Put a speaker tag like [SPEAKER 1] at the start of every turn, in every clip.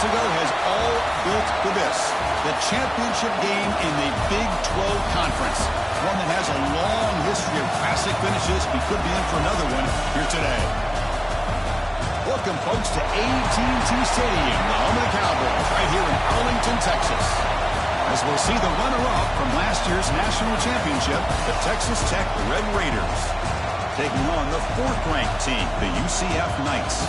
[SPEAKER 1] ago has all built for this. The championship game in the Big 12 Conference. One that has a long history of classic finishes. We could be in for another one here today. Welcome, folks, to AT&T Stadium, the home of the Cowboys, right here in Arlington, Texas. As we'll see the runner-up from last year's national championship, the Texas Tech Red Raiders, taking on the fourth-ranked team, the UCF Knights.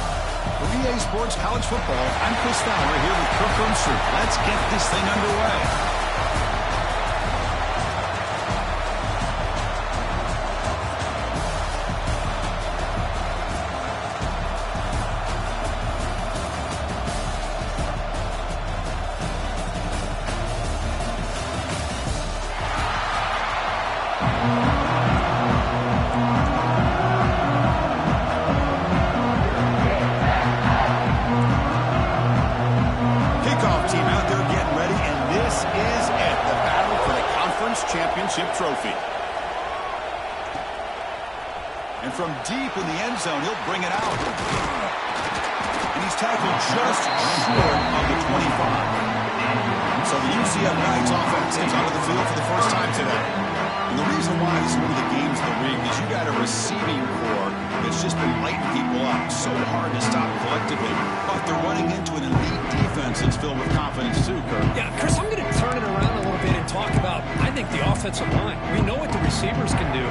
[SPEAKER 1] For EA Sports College Football, I'm Chris Fowler here with Kirk Hermster. Let's get this thing underway. Championship trophy. And from deep in the end zone, he'll bring it out. And he's tackled just short of the 25. So the UCF Knights offense is onto the field for the first time today. And the reason why this is one of the games in the league is you got a receiving core that's just been lighting people up. So hard to stop collectively. But they're running into an elite defense that's filled with confidence too, Kirk.
[SPEAKER 2] Yeah, Chris, I'm going to turn it around a little bit and talk about, I think, the offensive line. We know what the receivers can do.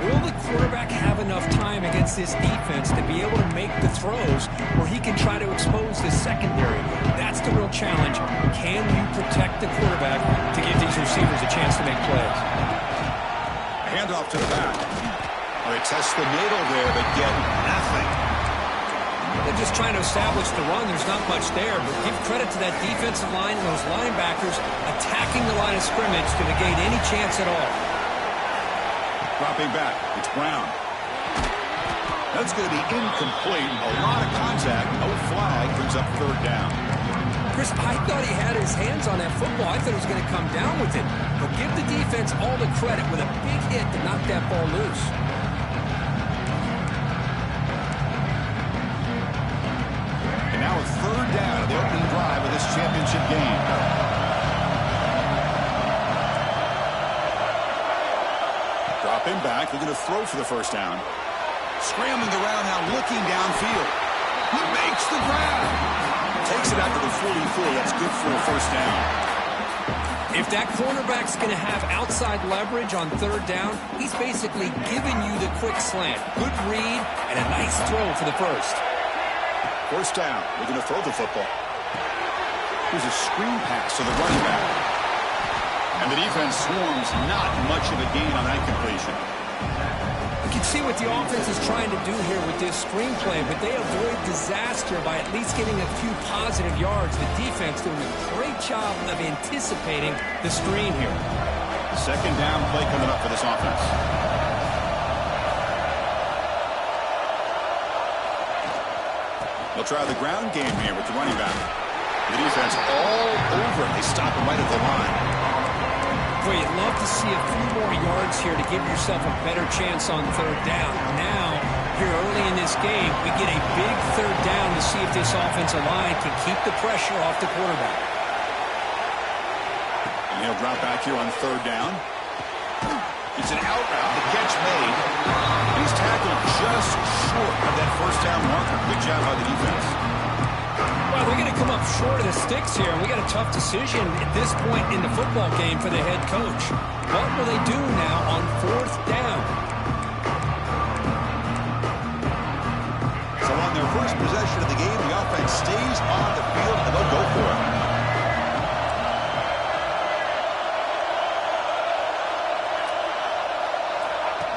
[SPEAKER 2] Will the quarterback have enough time against this defense to be able to make the throws where he can try to expose the secondary? That's the real challenge. Can you protect the quarterback to give these receivers a chance to make plays?
[SPEAKER 1] Handoff to the back. Well, they test the middle there, but get nothing.
[SPEAKER 2] They're just trying to establish the run. There's not much there, but give credit to that defensive line and those linebackers attacking the line of scrimmage to negate any chance at all.
[SPEAKER 1] Dropping back, it's Brown. That's going to be incomplete. A lot of contact, no flag, brings up third down.
[SPEAKER 2] Chris, I thought he had his hands on that football. I thought he was going to come down with it. But give the defense all the credit with a big hit to knock that ball loose.
[SPEAKER 1] And now a third down of the opening drive of this championship game. Dropping back, they're going to throw for the first down. Scrambling around now, looking downfield. He makes the grab. Takes it out to the 44. That's good for a first down.
[SPEAKER 2] If that quarterback's going to have outside leverage on third down, he's basically giving you the quick slant. Good read and a nice throw for the first.
[SPEAKER 1] First down. We're going to throw the football. Here's a screen pass to the running back. And the defense swarms. Not much of a gain on that completion.
[SPEAKER 2] You can see what the offense is trying to do here with this screenplay, but they avoid disaster by at least getting a few positive yards. The defense doing a great job of anticipating the screen here.
[SPEAKER 1] Second down play coming up for this offense. They'll try the ground game here with the running back. The defense all over him. They stop him right at the line.
[SPEAKER 2] Boy, you'd love to see a few more yards here to give yourself a better chance on third down. Now, here early in this game, we get a big third down to see if this offensive line can keep the pressure off the quarterback.
[SPEAKER 1] And he'll drop back here on third down. It's an out route. The catch made. And he's tackled just short of that first down marker. Good job by the defense.
[SPEAKER 2] Well, they're going to come up short of the sticks here. We got a tough decision at this point in the football game for the head coach. What will they do now on fourth down?
[SPEAKER 1] So on their first possession of the game, the offense stays on the field and they'll go for it.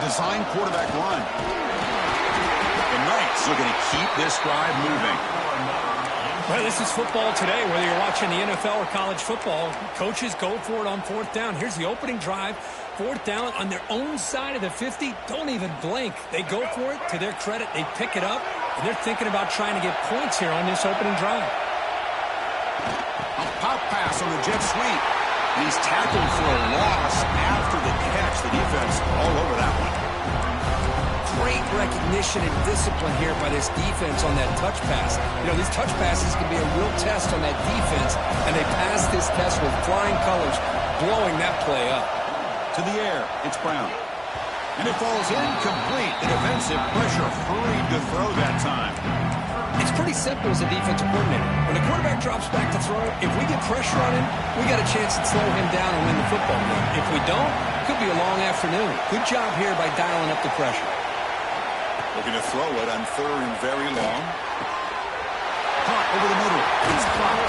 [SPEAKER 1] Design quarterback run. The Knights are going to keep this drive moving.
[SPEAKER 2] Well, this is football today, whether you're watching the NFL or college football. Coaches go for it on fourth down. Here's the opening drive. Fourth down on their own side of the 50. Don't even blink. They go for it. To their credit, they pick it up, and they're thinking about trying to get points here on this opening drive.
[SPEAKER 1] A pop pass on the jet sweep. And he's tackled for a loss after the catch. The defense all over that one.
[SPEAKER 2] Great recognition and discipline here by this defense on that touch pass. You know, these touch passes can be a real test on that defense, and they passed this test with flying colors, blowing that play up.
[SPEAKER 1] To the air, it's Brown. And it falls incomplete. The defensive pressure hurried to throw that time.
[SPEAKER 2] It's pretty simple as a defensive coordinator. When the quarterback drops back to throw, if we get pressure on him, we got a chance to slow him down and win the football game. If we don't, it could be a long afternoon. Good job here by dialing up the pressure.
[SPEAKER 1] Looking to throw it on 3rd and very long. Caught over the middle. It's Fox.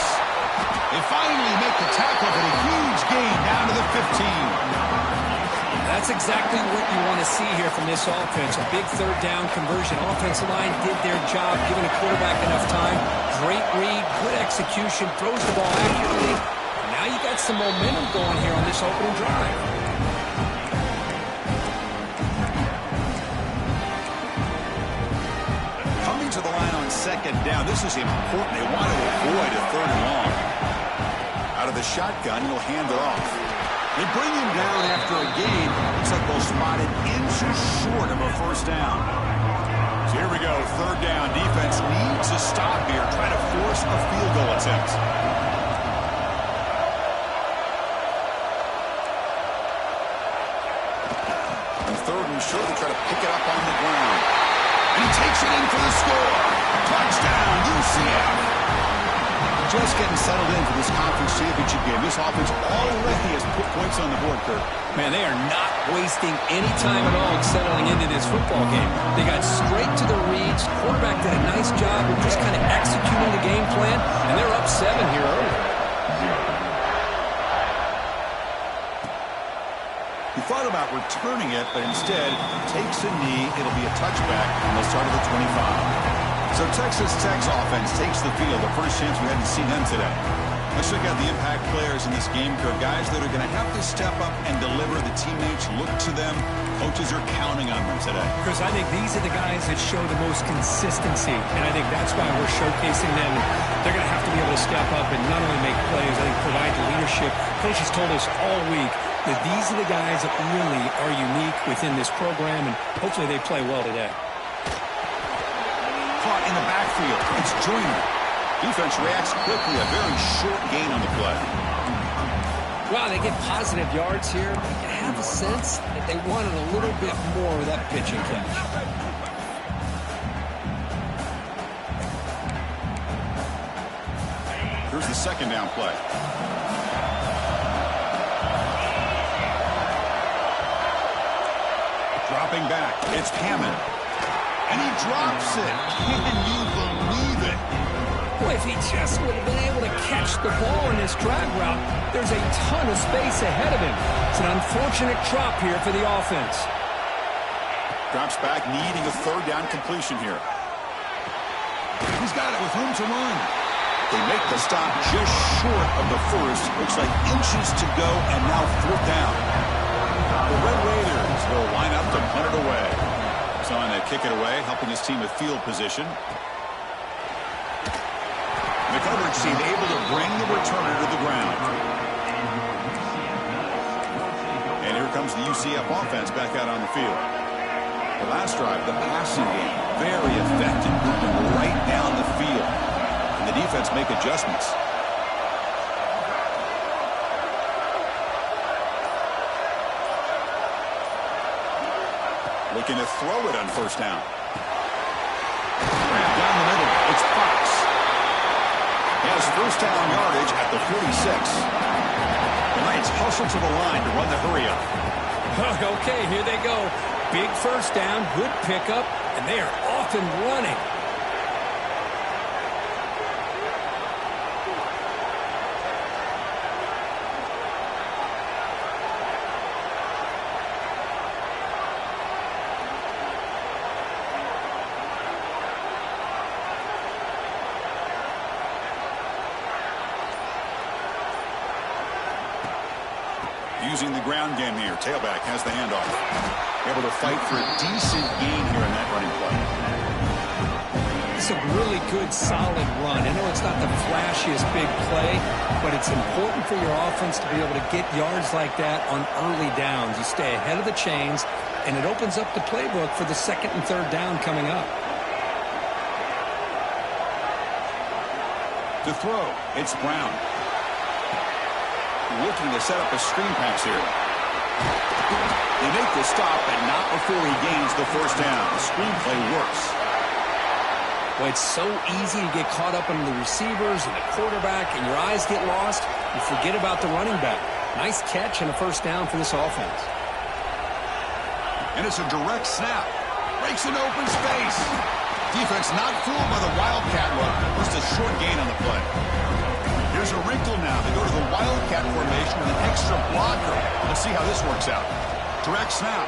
[SPEAKER 1] They finally make the tackle, but a huge gain down to the 15.
[SPEAKER 2] That's exactly what you want to see here from this offense. A big 3rd down conversion. Offensive line did their job, giving a quarterback enough time. Great read, good execution, throws the ball accurately. Now you got some momentum going here on this opening drive.
[SPEAKER 1] Coming to the line on 2nd down. This is important. They want to avoid a 3rd and long. Out of the shotgun, he'll hand it off. They bring him down after a gain. Looks like they'll spot it inches short of a 1st down. So here we go, 3rd down. Defense needs a stop here. Try to force a field goal attempt. On 3rd and short, they try to pick it up on the ground. And he takes it in for the score. Touchdown, UCF. Just getting settled in for this conference championship game. This offense already has put points on the board, Kurt.
[SPEAKER 2] Man, they are not wasting any time at all in settling into this football game. They got straight to the reads. Quarterback did a nice job of just kind of executing the game plan, and they're up 7 here early.
[SPEAKER 1] He thought about returning it, but instead takes a knee. It'll be a touchback, and they'll start at the 25. So Texas Tech's offense takes the field. The first chance we hadn't seen them today. Let's check out the impact players in this game, Kurt. Guys that are going to have to step up and deliver. The teammates look to them. Coaches are counting on them today.
[SPEAKER 2] Chris, I think these are the guys that show the most consistency, and I think that's why we're showcasing them. They're going to have to be able to step up and not only make plays, I think provide the leadership. Coach has told us all week that these are the guys that really are unique within this program, and hopefully they play well today.
[SPEAKER 1] Caught in the backfield. It's Joyner. Defense reacts quickly. A very short gain on the play.
[SPEAKER 2] Wow, they get positive yards here. You can have a sense that they wanted a little bit more of that pitch and catch.
[SPEAKER 1] Here's the 2nd down play. Dropping back. It's Hammond. And he drops it. Can you believe it?
[SPEAKER 2] Boy, if he just would have been able to catch the ball in this drag route, there's a ton of space ahead of him. It's an unfortunate drop here for the offense.
[SPEAKER 1] Drops back, needing a 3rd down completion here. He's got it with room to run. They make the stop just short of the 1st. Looks like inches to go, and now 4th down. The Red Raiders will line up to punt it away. On to kick it away, helping his team with field position. The coverage team able to bring the returner to the ground. And here comes the UCF offense back out on the field. The last drive, the passing game, very effective, moving right down the field. And the defense make adjustments. Looking to throw it on 1st down. Down the middle, it's Fox. He has 1st down yardage at the 46. The Knights hustle to the line to run the hurry up.
[SPEAKER 2] Okay, here they go. Big 1st down, good pickup, and they are off and running.
[SPEAKER 1] Using the ground game here. Tailback has the handoff. Able to fight for a decent gain here in that running play.
[SPEAKER 2] It's a really good, solid run. I know it's not the flashiest big play, but it's important for your offense to be able to get yards like that on early downs. You stay ahead of the chains, and it opens up the playbook for the second and third down coming up.
[SPEAKER 1] To throw, it's Brown. Looking to set up a screen pass here. They make the stop, and not before he gains the first down. The screenplay works.
[SPEAKER 2] Well, it's so easy to get caught up in the receivers and the quarterback, and your eyes get lost. You forget about the running back. Nice catch and a first down for this offense.
[SPEAKER 1] And it's a direct snap. Breaks an open space. Defense not fooled by the Wildcat look. Just a short gain on the play. Here's a wrinkle now. They go to the Wildcat formation with an extra blocker. Let's see how this works out. Direct snap.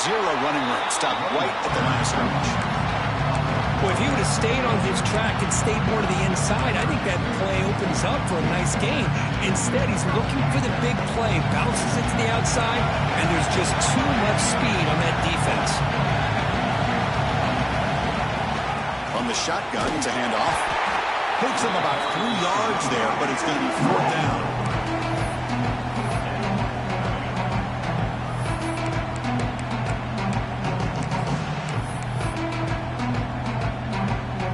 [SPEAKER 1] Zero running room. Stopped right at the line of scrimmage.
[SPEAKER 2] Well, if he would have stayed on his track and stayed more to the inside, I think that play opens up for a nice gain. Instead, he's looking for the big play, bounces it to the outside, and there's just too much speed on that defense.
[SPEAKER 1] On the shotgun, it's a handoff. Picks him about 3 yards there, but it's going to be 4th down.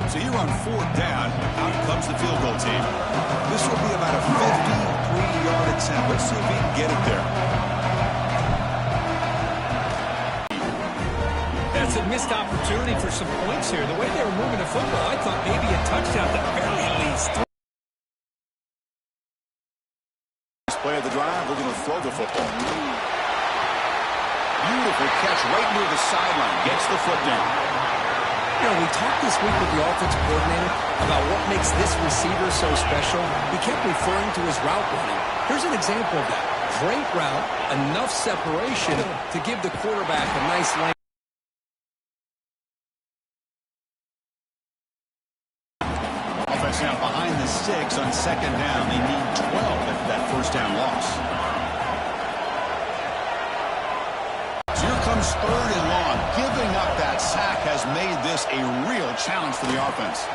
[SPEAKER 1] So you're on 4th down. Out comes the field goal team. This will be about a 53-yard attempt. Let's see if he can get it there.
[SPEAKER 2] That's a missed opportunity for some points here. The way they were moving the football, I thought maybe a touchdown at the very least.
[SPEAKER 1] Play of the drive, we're going to throw the football. Beautiful catch right near the sideline. Gets the foot down.
[SPEAKER 2] You know, we talked this week with the offensive coordinator about what makes this receiver so special. He kept referring to his route running. Here's an example of that. Great route, enough separation to give the quarterback a nice lane.
[SPEAKER 1] Offense now behind the 6 on 2nd down. They need 12 after that first down loss. Here comes 3rd and long. Giving up that sack has made this a real challenge for the offense.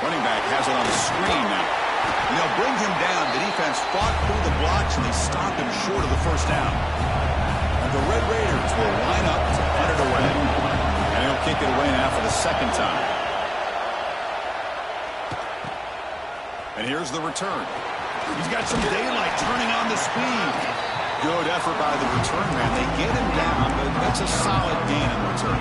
[SPEAKER 1] Running back has it on the screen now. And they'll bring him down. The defense fought through the blocks, and they stopped him short of the first down. And the Red Raiders will line up to punt it away. And he'll kick it away now for the 2nd time. And here's the return. He's got some daylight turning on the speed. Good effort by the return man. They get him down, but that's a solid gain in return.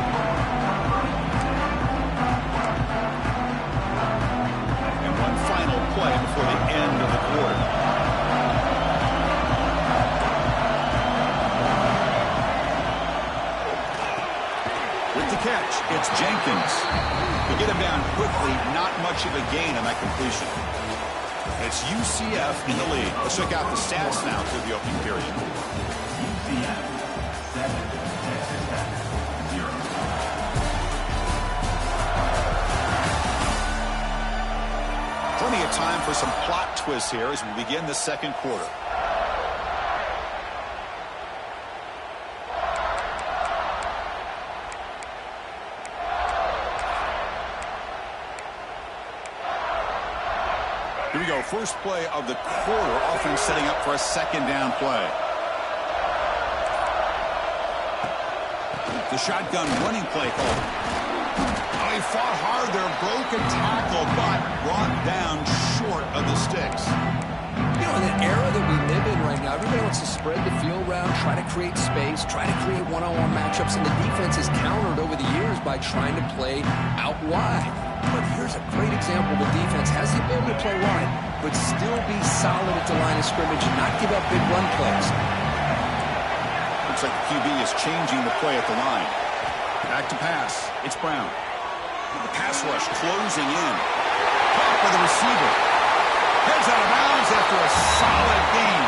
[SPEAKER 1] And one final play before the end of the quarter. With the catch, it's Jenkins. They get him down quickly, not much of a gain on that completion. It's UCF in the lead. Let's check out the stats now through the opening period. UCF 7, Texas Tech 0. Plenty of time for some plot twists here as we begin the second quarter. Here we go. First play of the quarter. Offense setting up for a 2nd down play. The shotgun running play called. Oh, he fought hard there. Broken tackle, but brought down short of the sticks.
[SPEAKER 2] You know, in an era that we live in right now, everybody wants to spread the field around, try to create space, try to create one-on-one matchups, and the defense is countered over the years by trying to play out wide. But here's a great example. The defense has the ability to play wide, but still be solid at the line of scrimmage and not give up big run plays.
[SPEAKER 1] Looks like the QB is changing the play at the line. Back to pass. It's Brown. The pass rush closing in. Caught by the receiver. Heads out of bounds after a solid gain.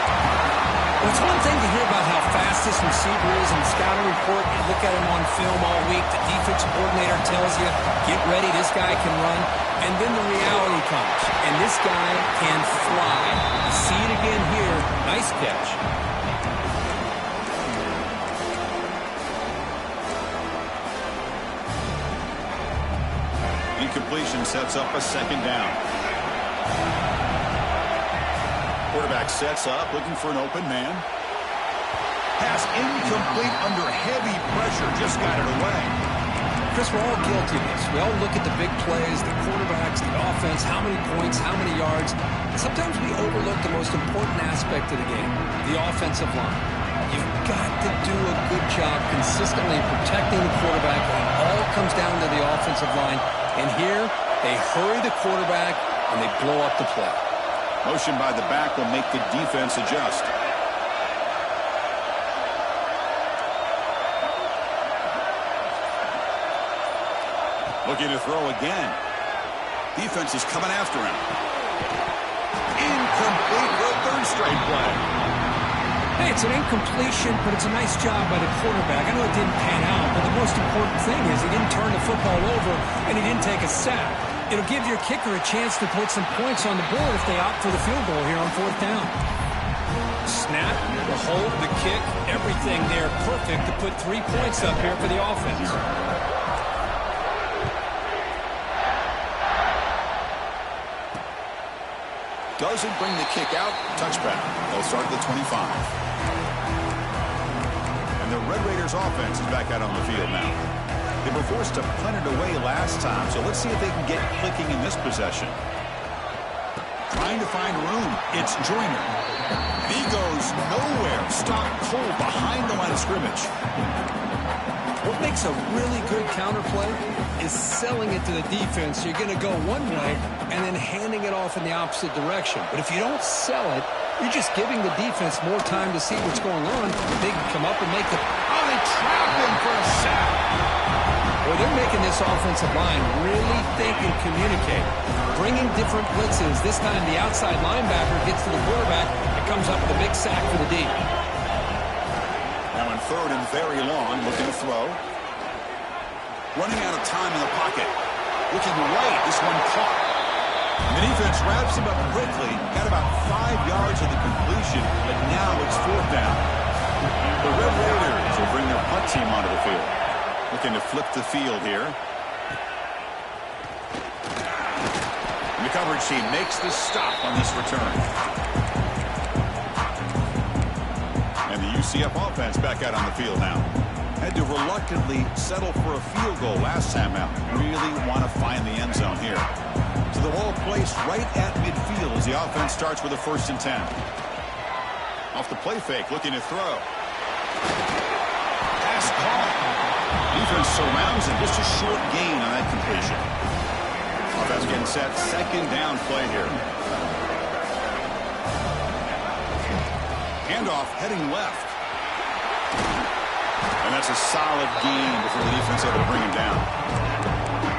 [SPEAKER 2] Well, it's one thing to hear about how fast this receiver is in the scouting report. You look at him on film all week. The defensive coordinator tells you, get ready, this guy can run. And then the reality comes. And this guy can fly. You see it again here. Nice catch.
[SPEAKER 1] completion sets up a second down. Quarterback sets up, looking for an open man. Pass incomplete under heavy pressure. Just got it away.
[SPEAKER 2] Chris, we're all guilty of this. We all look at the big plays, the quarterbacks, the offense, how many points, how many yards. Sometimes we overlook the most important aspect of the game, the offensive line. You've got to do a good job consistently protecting the quarterback, and it all comes down to the offensive line. And here, they hurry the quarterback, and they blow up the play.
[SPEAKER 1] Motion by the back will make the defense adjust. Looking to throw again. Defense is coming after him. Incomplete for a third straight play.
[SPEAKER 2] Hey, it's an incompletion, but it's a nice job by the quarterback. I know it didn't pan out, but the most important thing is he didn't turn the football over and he didn't take a sack. It'll give your kicker a chance to put some points on the board if they opt for the field goal here on fourth down. Snap, the hold, the kick, everything there perfect to put 3 points up here for the offense.
[SPEAKER 1] Doesn't bring the kick out. Touchback. They'll start at the 25. And the Red Raiders offense is back out on the field now. They were forced to punt it away last time, so let's see if they can get clicking in this possession. Trying to find room. It's Joyner. He goes nowhere. Stopped cold behind the line of scrimmage.
[SPEAKER 2] What makes a really good counterplay is selling it to the defense. You're going to go one way and then handing it off in the opposite direction. But if you don't sell it, you're just giving the defense more time to see what's going on. They can come up and make the...
[SPEAKER 1] Oh, they trap him for a sack.
[SPEAKER 2] Well, they're making this offensive line really think and communicate. Bringing different blitzes. This time the outside linebacker gets to the quarterback and comes up with a big sack for the D.
[SPEAKER 1] Now in third and very long, looking to throw. Running out of time in the pocket. Looking right, this one caught. And the defense wraps him up quickly. Got about 5 yards of the completion, but now it's fourth down. The Red Raiders will bring their punt team onto the field. Looking to flip the field here. And the coverage team makes the stop on this return. And the UCF offense back out on the field now. Had to reluctantly settle for a field goal last time out. Really want to find the end zone here. So the ball placed right at midfield as the offense starts with a 1st and 10. Off the play fake, looking to throw. Pass caught. Defense surrounds him. Just a short gain on that completion. Offense getting set. Second down play here. Handoff heading left. And that's a solid gain before the defense able to bring him down.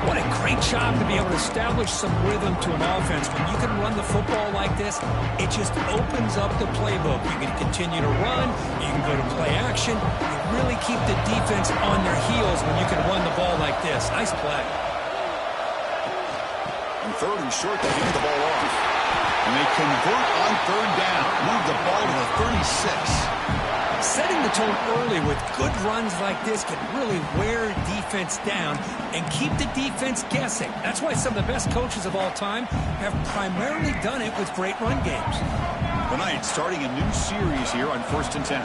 [SPEAKER 2] What a great job to be able to establish some rhythm to an offense. When you can run the football like this, it just opens up the playbook. You can continue to run. You can go to play action. You really keep the defense on their heels when you can run the ball like this. Nice play.
[SPEAKER 1] And third and short, they hand the ball off. And they convert on third down. Move the ball to the 36.
[SPEAKER 2] Setting the tone early with good runs like this can really wear defense down and keep the defense guessing. That's why some of the best coaches of all time have primarily done it with great run games.
[SPEAKER 1] The Knights starting a new series here on 1st and 10.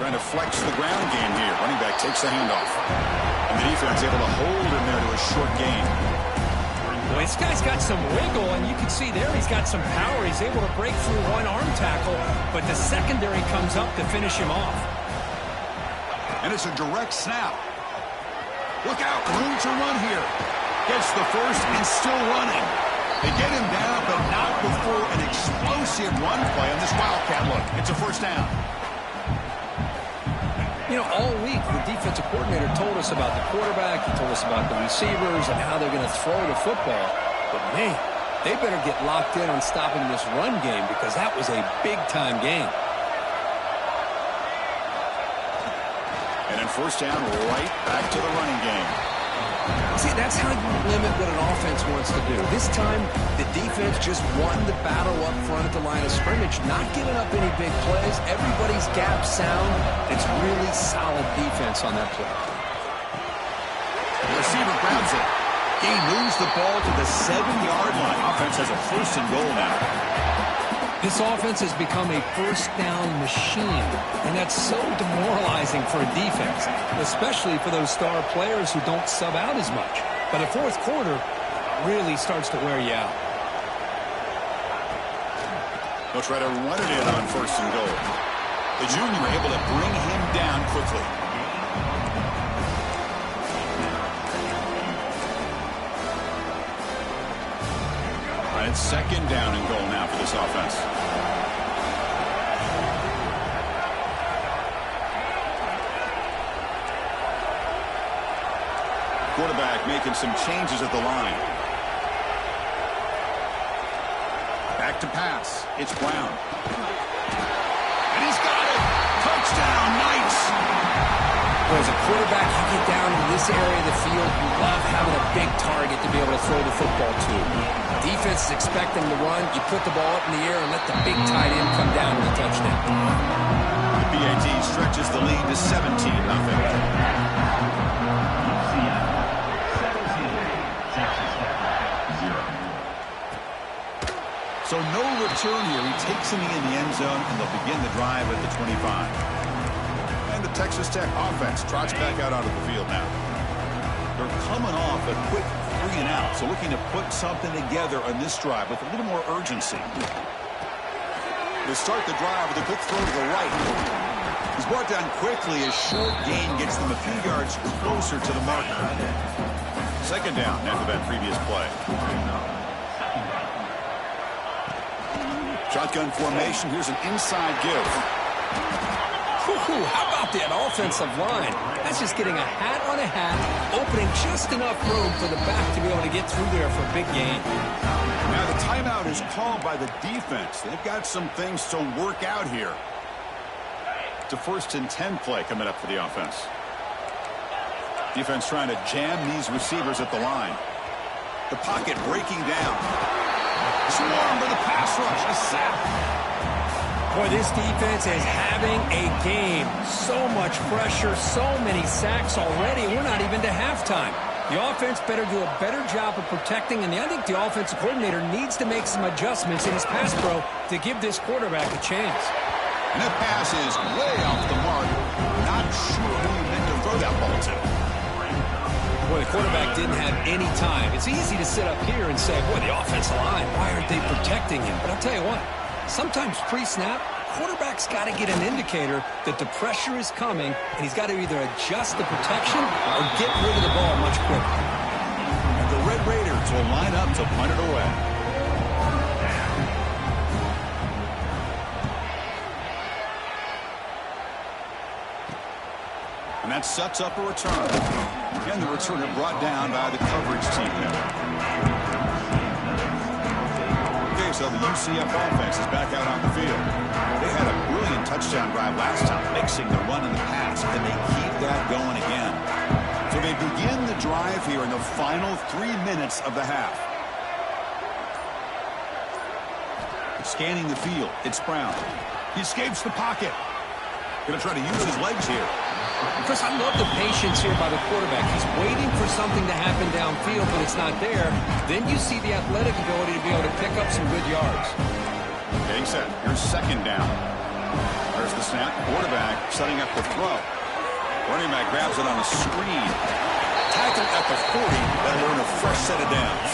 [SPEAKER 1] Trying to flex the ground game here. Running back takes the handoff. And the defense able to hold him there to a short gain.
[SPEAKER 2] Well, this guy's got some wiggle, and you can see there he's got some power. He's able to break through one arm tackle, but the secondary comes up to finish him off.
[SPEAKER 1] And it's a direct snap. Look out, room to run here. Gets the first and still running. They get him down, but not before an explosive run play on this Wildcat look. It's a 1st down.
[SPEAKER 2] You know, all week, the defensive coordinator told us about the quarterback. He told us about the receivers and how they're going to throw the football. But, man, they better get locked in on stopping this run game because that was a big-time game.
[SPEAKER 1] And then 1st down, right back to the running game.
[SPEAKER 2] See, that's how you limit what an offense wants to do. This time, the defense just won the battle up front at the line of scrimmage, not giving up any big plays. Everybody's gap sound. It's really solid defense on that play.
[SPEAKER 1] The receiver grabs it. He moves the ball to the 7-yard line. Offense has a 1st and goal now.
[SPEAKER 2] This offense has become a first down machine, and that's so demoralizing for a defense, especially for those star players who don't sub out as much. But the fourth quarter really starts to wear you out.
[SPEAKER 1] They'll try to run it in on 1st and goal. The junior able to bring him down quickly. It's 2nd down and goal now for this offense. Quarterback making some changes at the line. Back to pass. It's Brown. And he's got it. Touchdown, Knights.
[SPEAKER 2] Well, as a quarterback, you get down in this area of the field, you love having a big target to be able to throw the football to. Defense is expecting to run. You put the ball up in the air and let the big tight end come down with a touchdown.
[SPEAKER 1] The BAT stretches the lead to 17-0. So no return here. He takes him in the end zone, and they'll begin the drive at the 25. And the Texas Tech offense trots back out onto the field now. They're coming off a quick 3 and out, so looking to put something together on this drive with a little more urgency. They start the drive with a quick throw to the right. He's brought down quickly. A short gain gets them a few yards closer to the marker. 2nd down after that previous play. Shotgun formation. Here's an inside give.
[SPEAKER 2] How about that offensive line? That's just getting a hat on a hat, opening just enough room for the back to be able to get through there for a big gain.
[SPEAKER 1] Now the timeout is called by the defense. They've got some things to work out here. It's a 1st and 10 play coming up for the offense. Defense trying to jam these receivers at the line. The pocket breaking down. Swarm to the pass rush. A sack.
[SPEAKER 2] Boy, this defense is having a game. So much pressure, so many sacks already. We're not even to halftime. The offense better do a better job of protecting, and I think the offensive coordinator needs to make some adjustments in his pass pro to give this quarterback a chance.
[SPEAKER 1] And that pass is way off the mark. Not sure who he meant to throw that ball to.
[SPEAKER 2] Boy, the quarterback didn't have any time. It's easy to sit up here and say, boy, the offensive line, why aren't they protecting him? But I'll tell you what. Sometimes pre-snap, quarterback's got to get an indicator that the pressure is coming, and he's got to either adjust the protection or get rid of the ball much quicker.
[SPEAKER 1] And the Red Raiders will line up to punt it away. And that sets up a return. And the returner brought down by the coverage team member. So the UCF offense is back out on the field. They had a brilliant touchdown drive last time, mixing the run and the pass, and they keep that going again. So they begin the drive here in the final 3 minutes of the half. Scanning the field, it's Brown. He escapes the pocket. Going to try to use his legs here.
[SPEAKER 2] Chris, I love the patience here by the quarterback. He's waiting for something to happen downfield, but it's not there. Then you see the athletic ability to be able to pick up some good yards.
[SPEAKER 1] Getting set. Here's 2nd down. There's the snap. Quarterback setting up the throw. Running back grabs it on a screen. Tackled at the 40. That'll earn a fresh set of downs.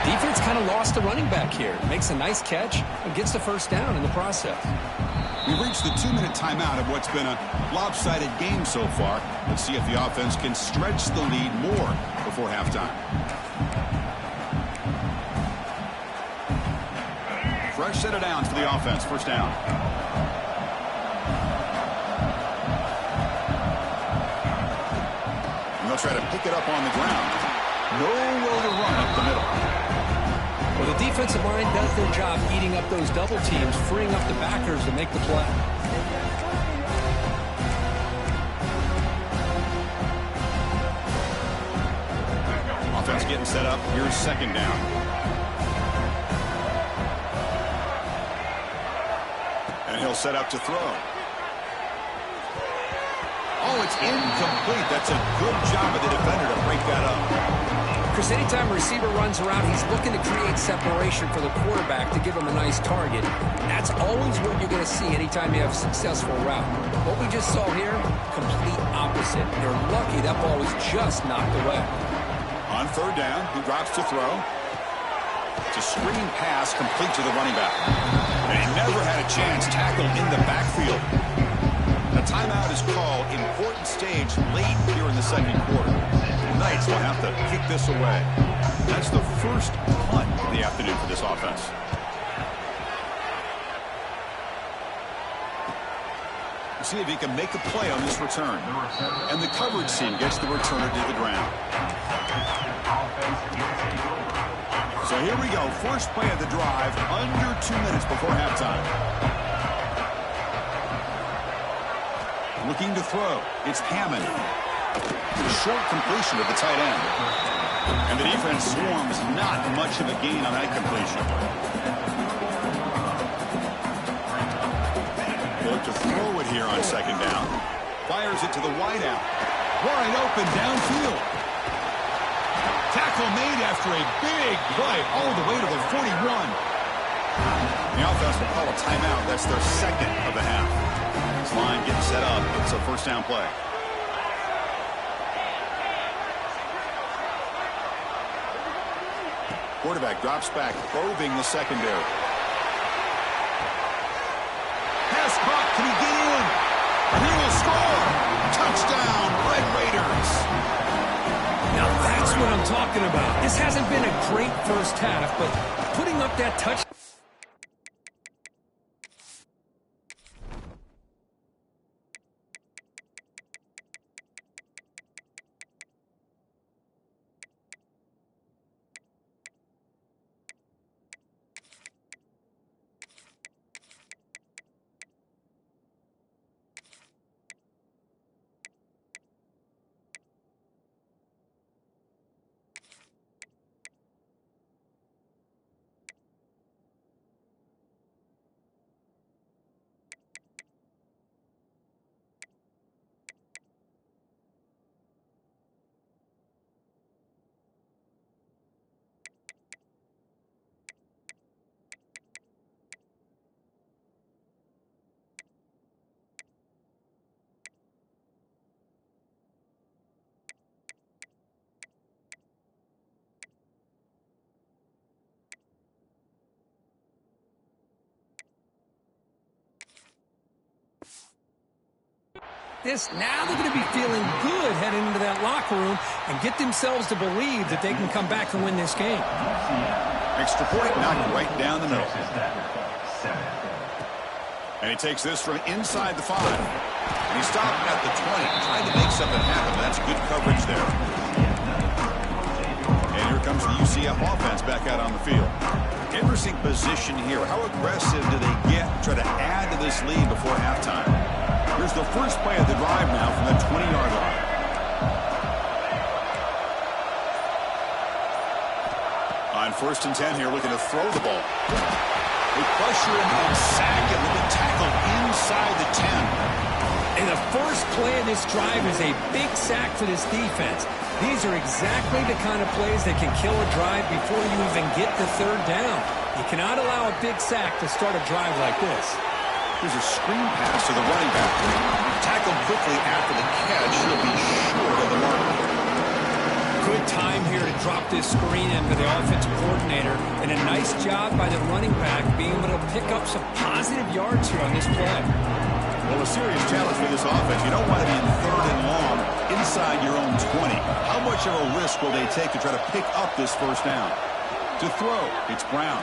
[SPEAKER 2] Defense kind of lost the running back here. Makes a nice catch and gets the 1st down in the process.
[SPEAKER 1] We've reached the 2-minute timeout of what's been a lopsided game so far. Let's see if the offense can stretch the lead more before halftime. Fresh set of downs for the offense. 1st down. And they'll try to pick it up on the ground. Nowhere to run up the middle.
[SPEAKER 2] Well, the defensive line does their job eating up those double teams, freeing up the backers to make the play.
[SPEAKER 1] Offense getting set up. Here's 2nd down. And he'll set up to throw. Oh, it's incomplete. That's a good job of the defender to break that up.
[SPEAKER 2] Chris, anytime a receiver runs around, he's looking to create separation for the quarterback to give him a nice target. That's always what you're going to see anytime you have a successful route. What we just saw here, complete opposite. They're lucky that ball was just knocked away.
[SPEAKER 1] On third down, he drops to throw. It's a screen pass complete to the running back. And he never had a chance. Tackled in the backfield. A timeout is called. Important stage late here in the second quarter. The Knights will have to kick this away. That's the first punt of the afternoon for this offense. See if he can make a play on this return. And the coverage team gets the returner to the ground. So here we go. First play of the drive. Under 2 minutes before halftime. Looking to throw. It's Hammond. Short completion of the tight end. And the defense swarms. Not much of a gain on that completion. Look to throw it here on second down. Fires it to the wideout. Wide open downfield. Tackle made after a big play all the way to the 41. The offense will call a timeout. That's their second of the half. This line getting set up. It's a first down play. Quarterback drops back, probing the secondary. Pass caught. Can he get in? He will score. Touchdown, Red Raiders.
[SPEAKER 2] Now that's what I'm talking about. This hasn't been a great first half, but putting up that touchdown. Now they're going to be feeling good heading into that locker room and get themselves to believe that they can come back and win this game.
[SPEAKER 1] Extra point knocked right down the middle. And he takes this from inside the 5. And he stopped at the 20, trying to make something happen. That's good coverage there. And here comes the UCF offense back out on the field. Interesting position here. How aggressive do they get to try to add to this lead before halftime? Here's the first play of the drive now from the 20-yard line. On 1st and 10 here, looking to throw the ball. They pressure him and sack him with a tackle inside the 10.
[SPEAKER 2] And the first play of this drive is a big sack for this defense. These are exactly the kind of plays that can kill a drive before you even get the third down. You cannot allow a big sack to start a drive like this.
[SPEAKER 1] Here's a screen pass to the running back. Tackled quickly after the catch. He'll be short of the mark.
[SPEAKER 2] Good time here to drop this screen in for the offensive coordinator. And a nice job by the running back being able to pick up some positive yards here on this play.
[SPEAKER 1] Well, a serious challenge for this offense. You don't want to be in third and long inside your own 20. How much of a risk will they take to try to pick up this first down? To throw, it's Brown.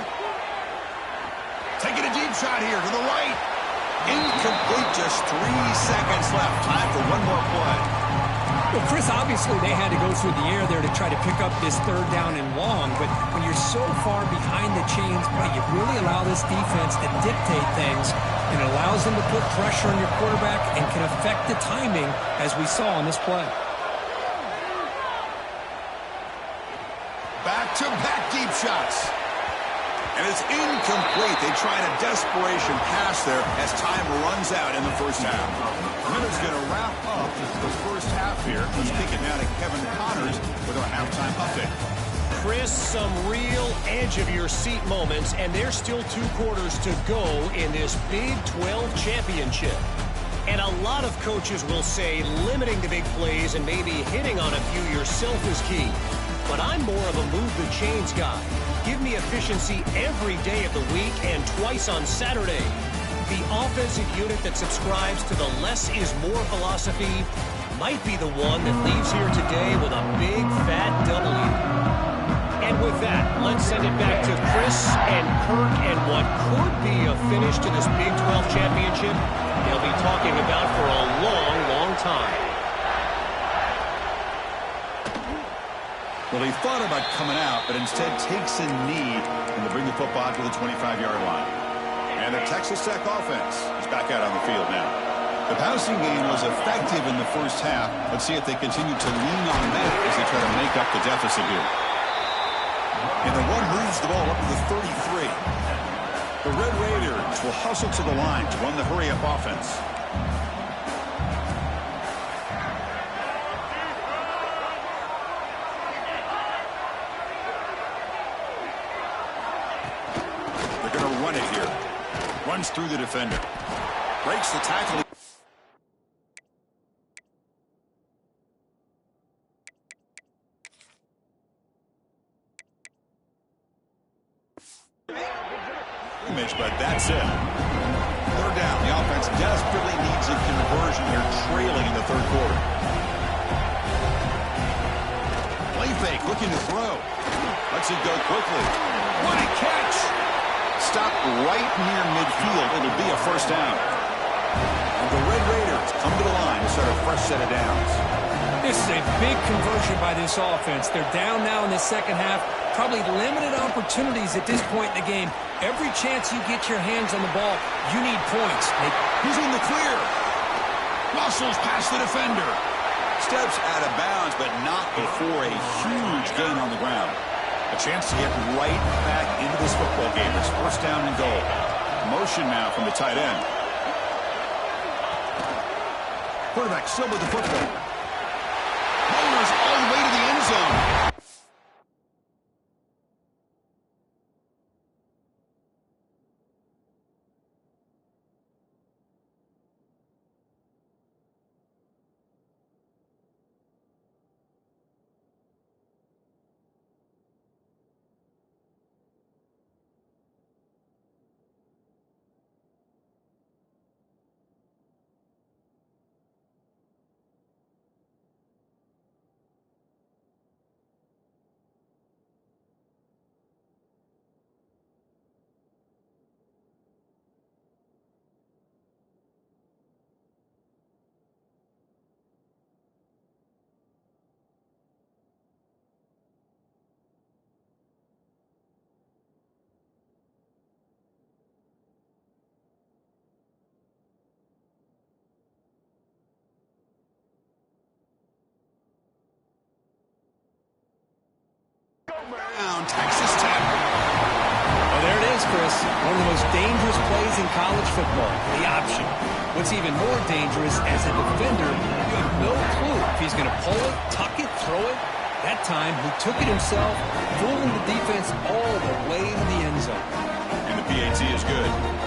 [SPEAKER 1] Taking a deep shot here to the right. Incomplete, just 3 seconds left. Time for one more play.
[SPEAKER 2] Well, Chris, obviously they had to go through the air there to try to pick up this third down and long, but when you're so far behind the chains, boy, you really allow this defense to dictate things, and it allows them to put pressure on your quarterback and can affect the timing, as we saw on this play.
[SPEAKER 1] Back-to-back deep shots. And it's incomplete. They tried a desperation pass there as time runs out in the first half. Miller's going to wrap up here. Let's kick it now to Kevin Connors with our halftime update.
[SPEAKER 3] Chris, some real edge-of-your-seat moments, and there's still 2 quarters to go in this Big 12 championship. And a lot of coaches will say limiting the big plays and maybe hitting on a few yourself is key. But I'm more of a move-the-chains guy. Give me efficiency every day of the week and twice on Saturday. The offensive unit that subscribes to the less is more philosophy might be the one that leaves here today with a big, fat W. And with that, let's send it back to Chris and Kirk and what could be a finish to this Big 12 championship they'll be talking about for a long, long time.
[SPEAKER 1] Well, he thought about coming out, but instead takes a knee and will bring the football to the 25-yard line. And the Texas Tech offense is back out on the field now. The passing game was effective in the first half. Let's see if they continue to lean on that as they try to make up the deficit here. And the one moves the ball up to the 33. The Red Raiders will hustle to the line to run the hurry-up offense. They're going to run it here. Runs through the defender. Breaks the tackle. But that's it. 3rd down. The offense desperately needs a conversion here, trailing in the 3rd quarter. Play fake, looking to throw. Lets it go quickly. What a catch! Stopped right near midfield. It'll be a 1st down. And the Red Raiders come to the line to start a fresh set of downs.
[SPEAKER 2] This is a big conversion by this offense. They're down now in the 2nd half. Probably limited opportunities at this point in the game. Every chance you get your hands on the ball, you need points.
[SPEAKER 1] He's in the clear. Muscles past the defender. Steps out of bounds, but not before a huge gain on the ground. A chance to get right back into this football game. It's 1st down and goal. Motion now from the tight end. Quarterback still with the football. Bowlers all the way to the end zone. Texas Tech.
[SPEAKER 2] Well, there it is, Chris. One of the most dangerous plays in college football, the option. What's even more dangerous, as a defender, you have no clue if he's going to pull it, tuck it, throw it. That time, he took it himself, fooling the defense all the way to the end zone.
[SPEAKER 1] And the PAT is good.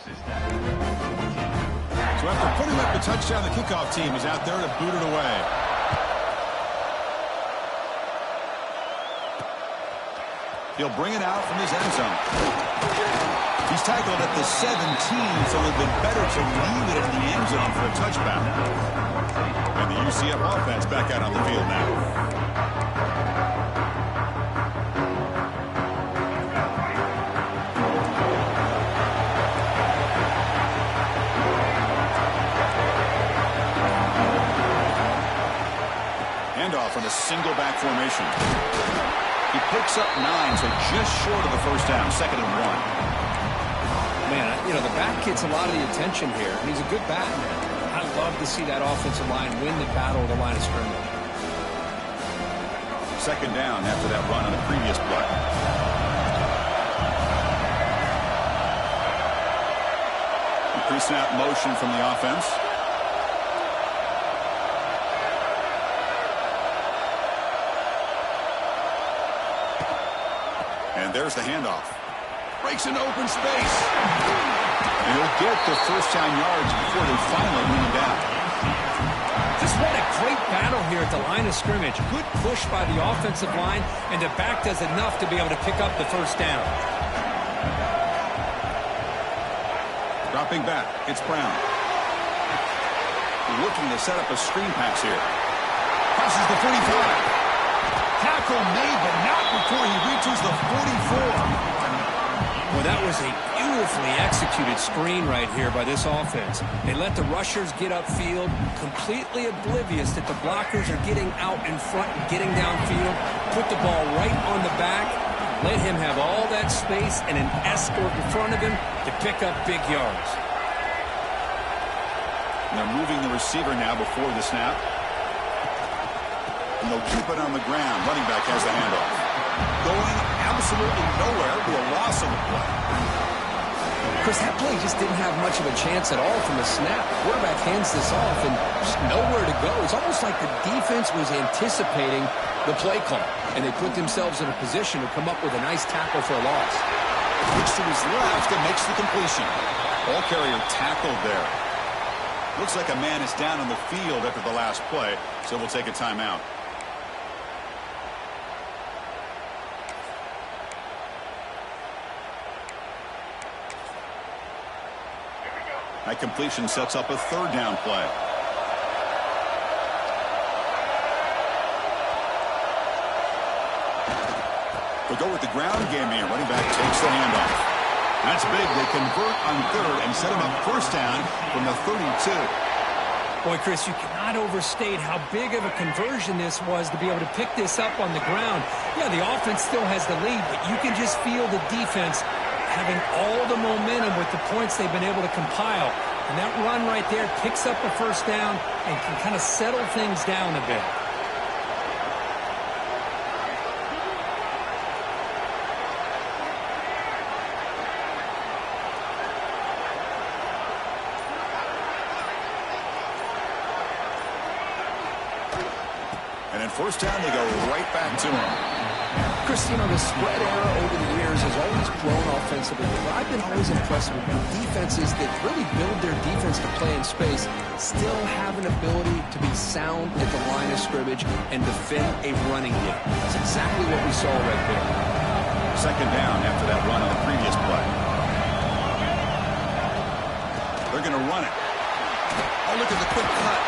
[SPEAKER 1] So after putting up the touchdown, the kickoff team is out there to boot it away. He'll bring it out from his end zone. He's tackled at the 17, so it would have been better to leave it in the end zone for a touchback. And the UCF offense back out on the field now. Handoff on a single back formation. He picks up 9, so just short of the first down, 2nd and 1.
[SPEAKER 2] Man, you know, the back gets a lot of the attention here, and he's a good back, man. I love to see that offensive line win the battle of the line of scrimmage.
[SPEAKER 1] 2nd down after that run on the previous play. Pre-snap motion from the offense. And there's the handoff. Breaks into open space. And he'll get the first down yards before they finally bring him down.
[SPEAKER 2] Just what a great battle here at the line of scrimmage. Good push by the offensive line, and the back does enough to be able to pick up the first down.
[SPEAKER 1] Dropping back, it's Brown. Looking to set up a screen pass here. Crosses the 45. Tackle made, but not before he reaches the 44.
[SPEAKER 2] Well, that was a beautifully executed screen right here by this offense. They let the rushers get upfield, completely oblivious that the blockers are getting out in front and getting downfield. Put the ball right on the back, let him have all that space and an escort in front of him to pick up big yards.
[SPEAKER 1] And they're moving the receiver now before the snap. And they'll keep it on the ground. Running back has the handoff. Going absolutely nowhere to a loss on the play.
[SPEAKER 2] Chris, that play just didn't have much of a chance at all from the snap. The quarterback hands this off and just nowhere to go. It's almost like the defense was anticipating the play call, and they put themselves in a position to come up with a nice tackle for a loss.
[SPEAKER 1] Looks to his left and makes the completion. Ball carrier tackled there. Looks like a man is down on the field after the last play, so we'll take a timeout. That completion sets up a 3rd down play. They'll go with the ground game here. Running back takes the handoff. That's big. They convert on 3rd and set him up 1st down from the 32.
[SPEAKER 2] Boy, Chris, you cannot overstate how big of a conversion this was to be able to pick this up on the ground. Yeah, the offense still has the lead, but you can just feel the defense having all the momentum with the points they've been able to compile. And that run right there picks up a 1st down and can kind of settle things down a bit.
[SPEAKER 1] And in 1st down, they go right back to him.
[SPEAKER 2] Chris, you know, the spread era over the years has always grown offensively, but I've been always impressed with defenses that really build their defense to play in space, still have an ability to be sound at the line of scrimmage and defend a running game. That's exactly what we saw right there.
[SPEAKER 1] 2nd down after that run on the previous play. They're going to run it. Oh, look at the quick cut.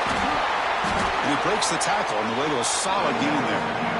[SPEAKER 1] And he breaks the tackle on the way to a solid gain there.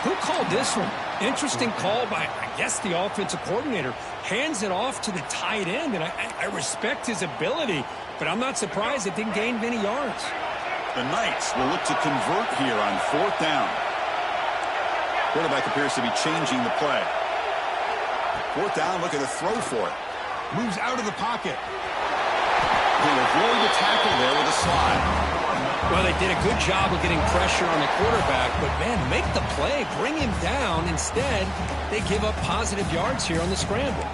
[SPEAKER 2] Who called this one? Interesting call by, I guess, the offensive coordinator. Hands it off to the tight end, and I respect his ability, but I'm not surprised it didn't gain many yards.
[SPEAKER 1] The Knights will look to convert here on 4th down. Quarterback appears to be changing the play. 4th down, looking to throw for it. Moves out of the pocket. He'll avoid the tackle there with a slide.
[SPEAKER 2] Well, they did a good job of getting pressure on the quarterback, but, man, make the play, bring him down. Instead, they give up positive yards here on the scramble.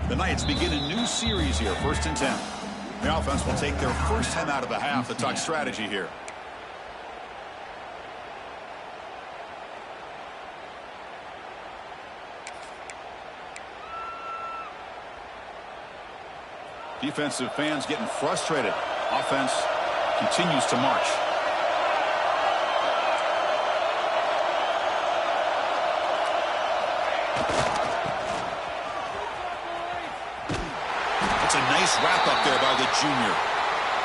[SPEAKER 1] The Knights begin a new series here, 1st and 10. The offense will take their first 10 out of the half to talk strategy here. Defensive fans getting frustrated. Offense continues to march. It's a nice wrap up there by the junior.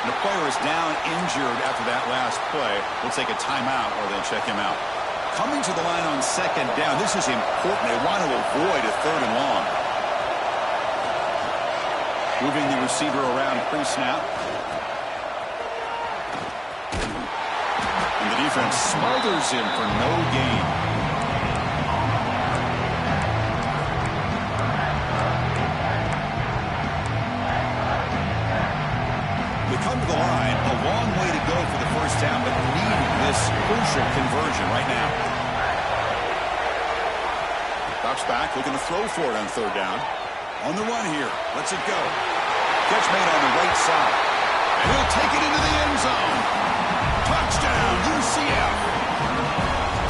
[SPEAKER 1] And the player is down injured after that last play. We'll take a timeout or they'll check him out. Coming to the line on 2nd down. This is important. They want to avoid a 3rd and long. Moving the receiver around pre-snap. And the defense smothers him for no gain. They come to the line, a long way to go for the first down, but need this crucial conversion right now. Drops back, looking to throw for it on 3rd down. On the run here. Lets it go. Catch made on the right side. And he'll take it into the end zone. Touchdown, UCF.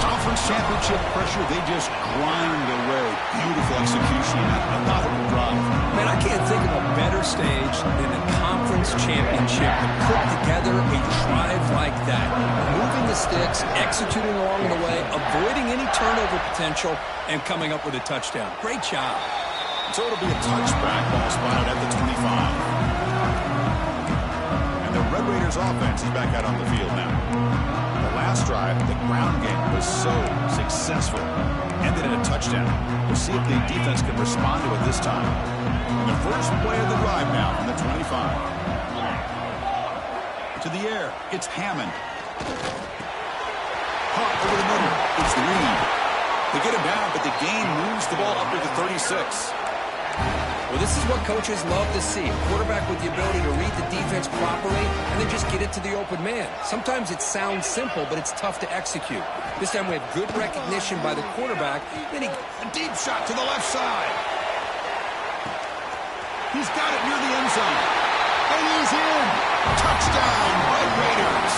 [SPEAKER 1] Conference championship pressure, they just grind away. Beautiful execution on that methodical drive.
[SPEAKER 2] Man, I can't think of a better stage than a conference championship to put together a drive like that. Moving the sticks, executing along the way, avoiding any turnover potential, and coming up with a touchdown. Great job.
[SPEAKER 1] So it'll be a touchback, ball spotted at the 25. And the Red Raiders offense is back out on the field now. The last drive, the ground game was so successful. Ended in a touchdown. We'll see if the defense can respond to it this time. And the first play of the drive now from the 25. To the air, it's Hammond. Caught over the middle, it's Reed. They get him down, but the gain moves the ball up to the 36.
[SPEAKER 2] Well, this is what coaches love to see. A quarterback with the ability to read the defense properly and then just get it to the open man. Sometimes it sounds simple, but it's tough to execute. This time we have good recognition by the quarterback. Then
[SPEAKER 1] a deep shot to the left side. He's got it near the end zone. And he's in. Touchdown, Red Raiders.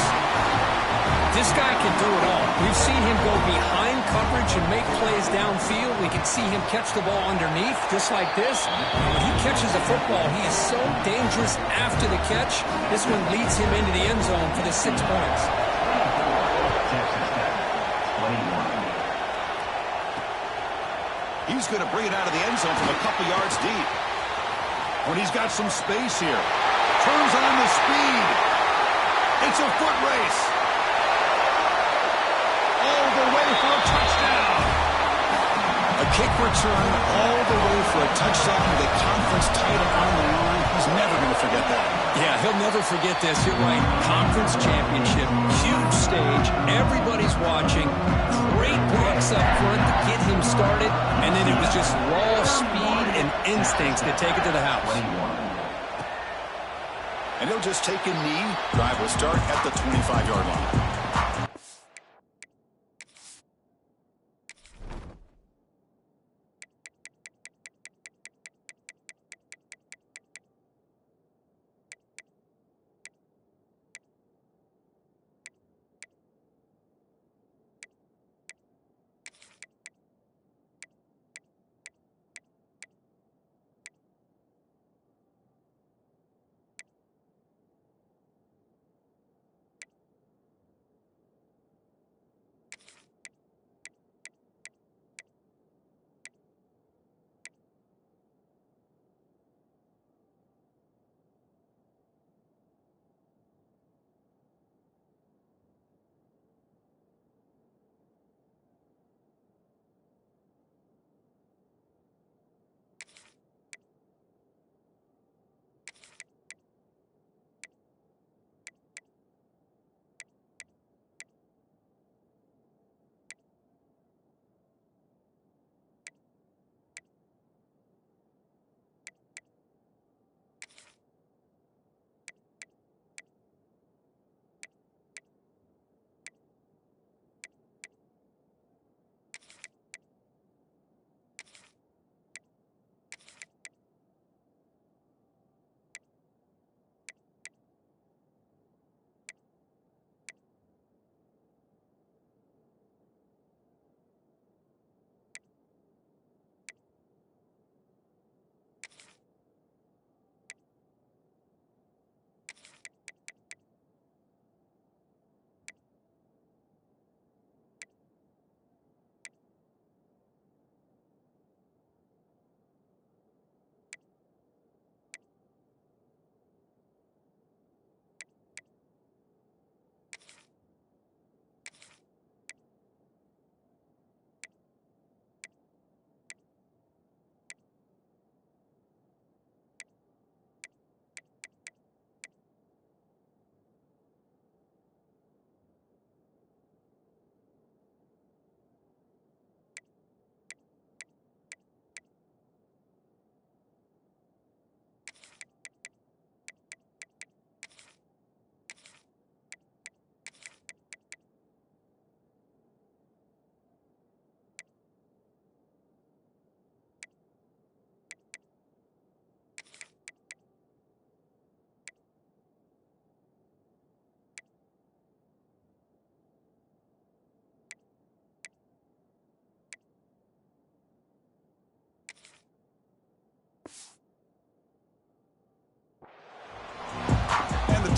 [SPEAKER 2] This guy can do it all. We've seen him go behind coverage and make plays downfield. We can see him catch the ball underneath, just like this. When he catches a football, he is so dangerous after the catch. This one leads him into the end zone for the 6 points.
[SPEAKER 1] He's going to bring it out of the end zone from a couple yards deep. When he's got some space here. Turns on the speed. It's a foot race. All the way for a touchdown. A kick return all the way for a touchdown with a conference title on the line. He's never going to forget that.
[SPEAKER 2] Yeah, he'll never forget this. You're right. Conference championship, huge stage. Everybody's watching. Great blocks up front to get him started. And then it was just raw speed and instincts to take it to the house.
[SPEAKER 1] And he'll just take a knee. Drive will start at the 25-yard line.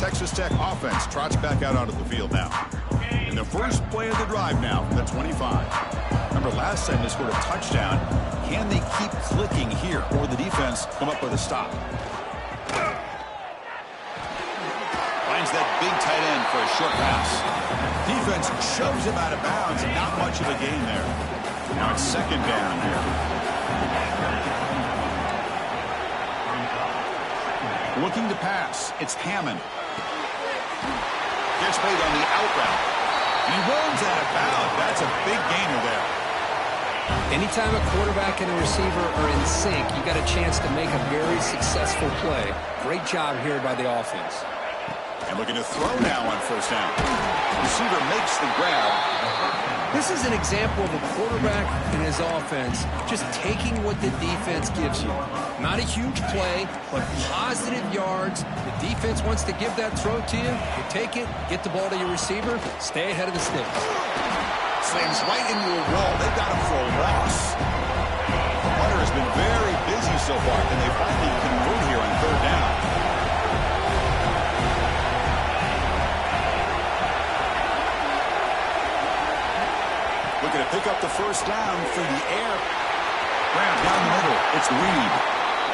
[SPEAKER 1] Texas Tech offense trots back out onto the field now. And the first play of the drive now from the 25. Remember, last time they scored a touchdown. Can they keep clicking here, or the defense come up with a stop? Finds that big tight end for a short pass. Defense shoves him out of bounds, and not much of a gain there. Now it's second down here. Looking to pass. It's Hammond. Gets played on the out route. He runs out of bounds. That's a big gainer there.
[SPEAKER 2] Anytime a quarterback and a receiver are in sync, you got a chance to make a very successful play. Great job here by the offense.
[SPEAKER 1] And looking to throw now on first down. Receiver makes the grab.
[SPEAKER 2] This is an example of a quarterback and his offense just taking what the defense gives you. Not a huge play, but positive yards. The defense wants to give that throw to you. You take it, get the ball to your receiver, stay ahead of the sticks.
[SPEAKER 1] Slams right into a wall. They've got him for a loss. Hunter has been very busy so far. Can they finally convert here on third down? Looking to pick up the first down through the air. Grab down the middle. It's Reed.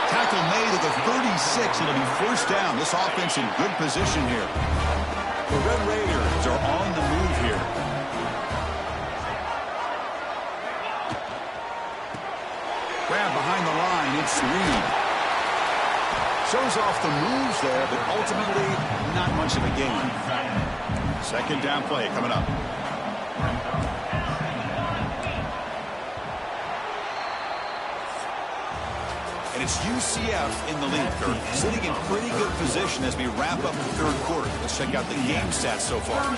[SPEAKER 1] Tackle made at the 36. It'll be first down. This offense in good position here. The Red Raiders are on the move here. Grab behind the line. It's Reed. Shows off the moves there, but ultimately not much of a gain. Second down play coming up. And it's UCF in the lead. They're sitting in pretty good position as we wrap up the third quarter. Let's check out the game stats so far. 21.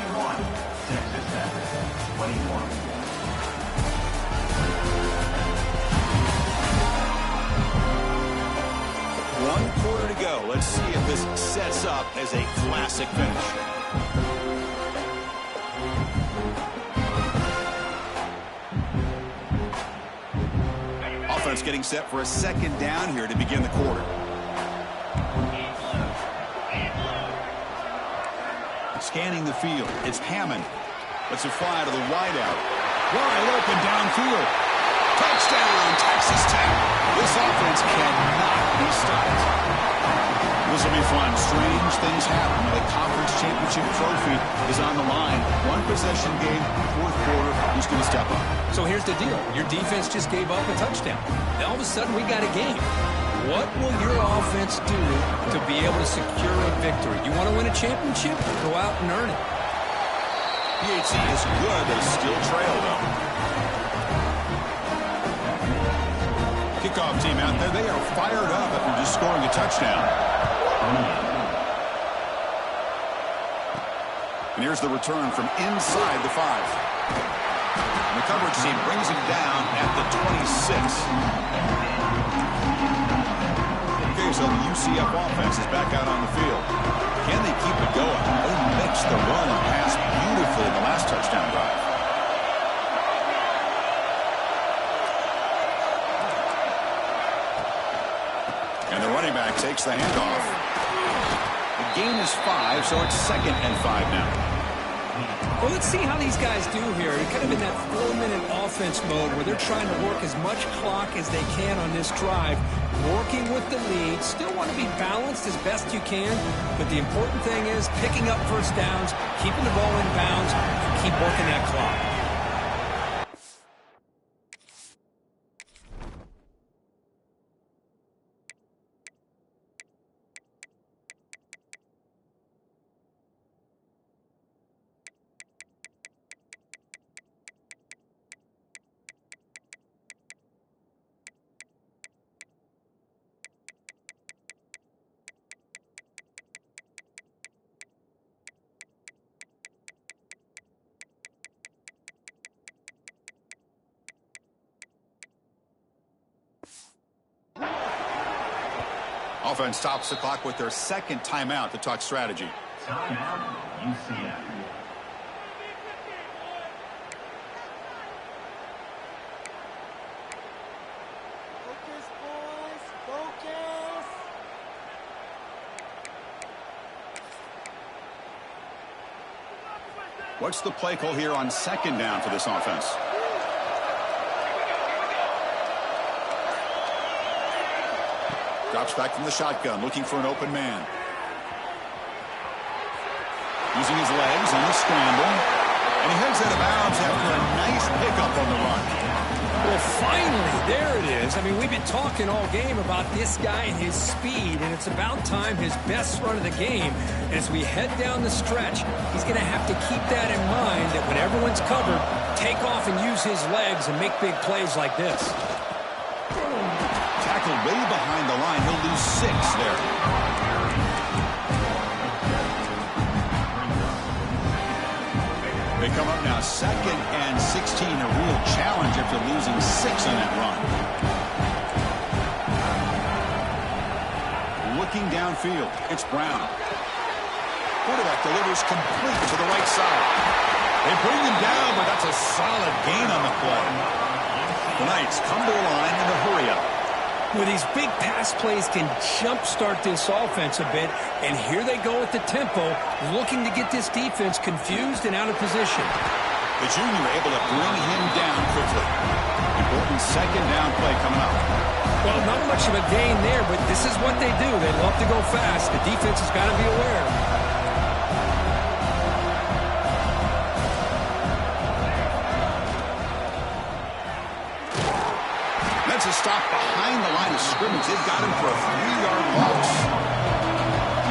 [SPEAKER 1] One quarter to go. Let's see if this sets up as a classic finish. Offense getting set for a second down here to begin the quarter. Scanning the field. It's Hammond. Lets it fly to the wideout. Wide open downfield. Touchdown, Texas Tech. This offense cannot be stopped. This will be fun. Strange things happen when a conference championship trophy is on the line. One possession game, fourth quarter. Who's going to step up?
[SPEAKER 2] So here's the deal. Your defense just gave up a touchdown. Now all of a sudden we got a game. What will your offense do to be able to secure a victory? You want to win a championship? Go out and earn it.
[SPEAKER 1] PHC is good. They still trail, though. Kickoff team out there. They are fired up after just scoring a touchdown. And here's the return from inside the 5. And the coverage team brings him down at the 26. Okay, so the UCF offense is back out on the field. Can they keep it going? They mixed the run and pass beautifully in the last touchdown drive. And the running back takes the handoff. The gain is 5, so it's 2nd and 5 now.
[SPEAKER 2] Well, let's see how these guys do here. They're kind of in that 4-minute offense mode where they're trying to work as much clock as they can on this drive, working with the lead. Still want to be balanced as best you can, but the important thing is picking up first downs, keeping the ball in bounds, and keep working that clock.
[SPEAKER 1] Offense stops the clock with their second timeout to talk strategy.
[SPEAKER 4] Timeout, UCF.
[SPEAKER 5] Focus, boys. Focus.
[SPEAKER 1] What's the play call here on second down for this offense? Drops back from the shotgun, looking for an open man. Using his legs on the scramble. And he heads out of bounds after a nice pickup on the run.
[SPEAKER 2] Well, finally, there it is. I mean, we've been talking all game about this guy and his speed, and it's about time his best run of the game. And as we head down the stretch, he's going to have to keep that in mind, that when everyone's covered, take off and use his legs and make big plays like this.
[SPEAKER 1] Tackled way behind the line. He'll lose 6 there. They come up now, 2nd and 16, a real challenge after losing 6 on that run. Looking downfield, it's Brown. Quarterback delivers complete to the right side. They bring him down, but that's a solid gain on the play. The Knights come to the line in a hurry-up.
[SPEAKER 2] Well, these big pass plays can jumpstart this offense a bit, and here they go at the tempo, looking to get this defense confused and out of position.
[SPEAKER 1] The junior able to bring him down quickly. Important second down play coming up.
[SPEAKER 2] Well, not much of a gain there, but this is what they do. They love to go fast. The defense has got to be aware.
[SPEAKER 1] That's a stop behind the line of scrimmage. They've got him for a 3-yard loss.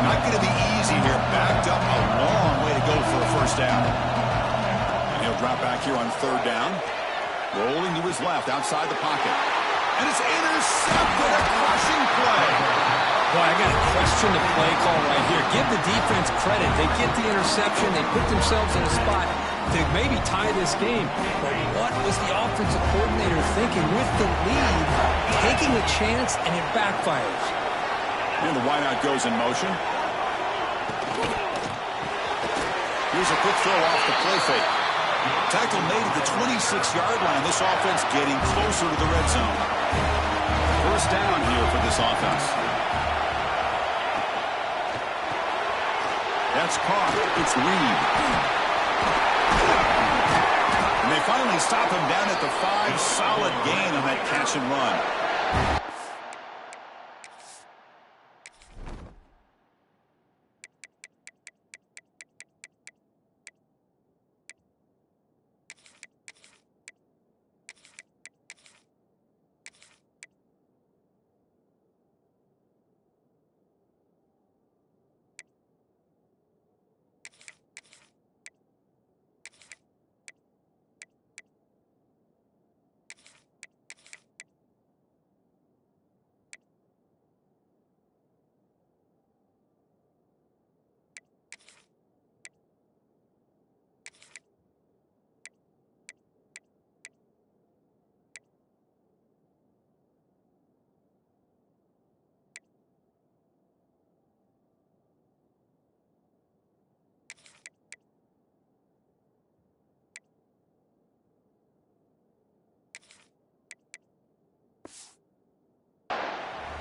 [SPEAKER 1] Not going to be easy here. Backed up a long way to go for a first down. And he'll drop back here on 3rd down. Rolling to his left outside the pocket. And it's intercepted. A crushing play.
[SPEAKER 2] Boy, I got to question the play call right here. Give the defense credit. They get the interception. They put themselves in a spot to maybe tie this game. But what was the offensive coordinator thinking with the lead, taking a chance, and it backfires?
[SPEAKER 1] And the wideout goes in motion. Here's a quick throw off the play fake. Tackle made at the 26-yard line. This offense getting closer to the red zone. First down here for this offense. That's caught. It's Reed. And they finally stop him down at the 5. Solid gain on that catch and run.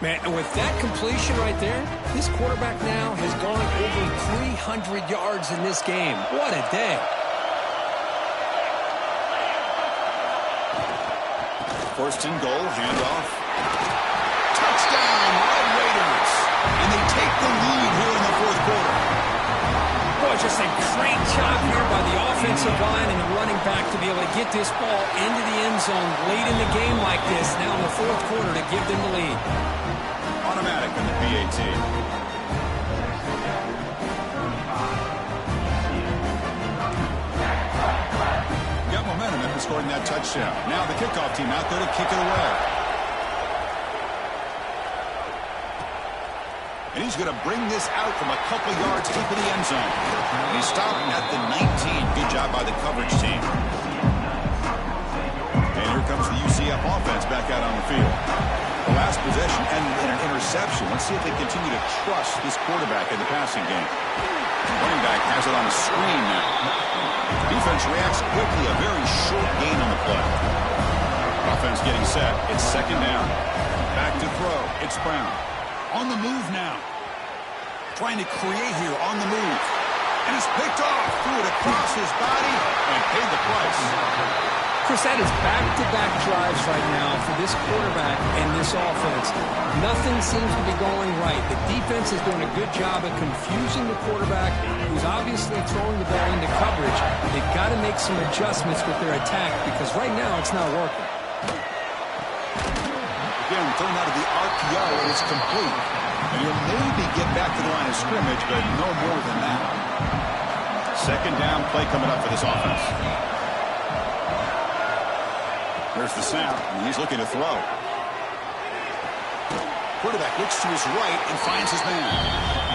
[SPEAKER 2] Man, and with that completion right there, this quarterback now has gone over 300 yards in this game. What a day.
[SPEAKER 1] First and goal, handoff. Touchdown, Red Raiders. And they take the lead here in the 4th quarter.
[SPEAKER 2] Boy, just a great job here by the offensive line and the running back to be able to get this ball into the end zone late in the game like this, now in the 4th quarter to give them the lead.
[SPEAKER 1] Automatic in the PAT. Got momentum after scoring that touchdown. Now the kickoff team out there to kick it away. And he's going to bring this out from a couple yards deep in the end zone. And he's stopped at the 19. Good job by the coverage team. And here comes the UCF offense back out on the field. The last possession ended in an interception. Let's see if they continue to trust this quarterback in the passing game. Running back has it on the screen now. Defense reacts quickly. A very short gain on the play. Offense getting set. It's 2nd down. Back to throw. It's Brown. On the move now. Trying to create here on the move. And it's picked off. Threw it across his body and paid the price.
[SPEAKER 2] Chris, that is back-to-back drives right now for this quarterback and this offense. Nothing seems to be going right. The defense is doing a good job of confusing the quarterback, who's obviously throwing the ball into coverage. They've got to make some adjustments with their attack because right now it's not working.
[SPEAKER 1] Again, thrown out of the RPO, and it's complete. And he'll maybe get back to the line of scrimmage, but no more than that. Second down play coming up for this offense. There's the snap, and he's looking to throw. Quarterback looks to his right and finds his man.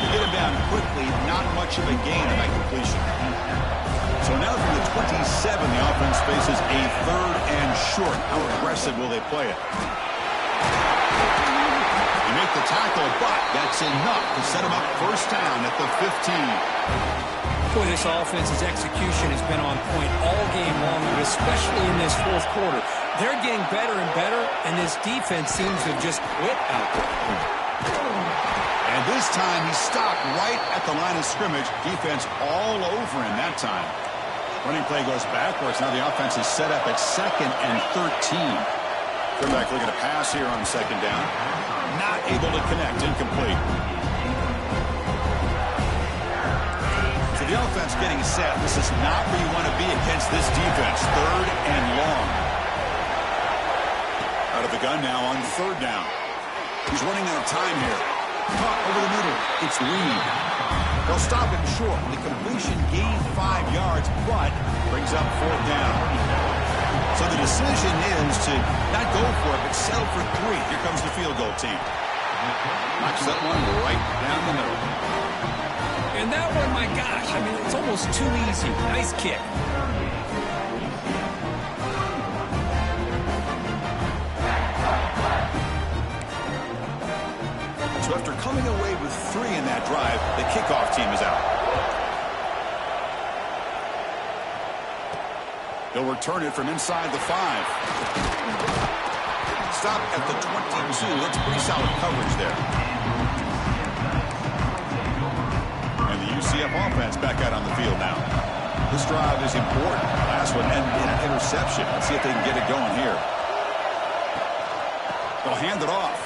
[SPEAKER 1] To get him down quickly, not much of a gain on that completion. So now from the 27, the offense faces a third and short. How aggressive will they play it? They make the tackle, but that's enough to set him up first down at the 15.
[SPEAKER 2] Boy, this offense's execution has been on point all game long, especially in this fourth quarter. They're getting better and better, and this defense seems to have just quit out there.
[SPEAKER 1] And this time he stopped right at the line of scrimmage. Defense all over him that time. Running play goes backwards. Now the offense is set up at 2nd and 13. Quarterback looking to pass here on second down. Not able to connect. Incomplete. So the offense getting set. This is not where you want to be against this defense. 3rd and long. Out of the gun now on 3rd down. He's running out of time here. Caught over the middle. It's Reed. They'll stop him short. The completion gained 5 yards, but brings up 4th down. So the decision is to not go for it, but settle for 3. Here comes the field goal team. Knocks that one right down the middle.
[SPEAKER 2] And that one, my gosh, I mean, it's almost too easy. Nice kick.
[SPEAKER 1] So after coming away with 3 in that drive, the kickoff team is out. He'll return it from inside the 5. Stop at the 22. That's pretty solid coverage there. And the UCF offense back out on the field now. This drive is important. Last one ended in an interception. Let's see if they can get it going here. They'll hand it off.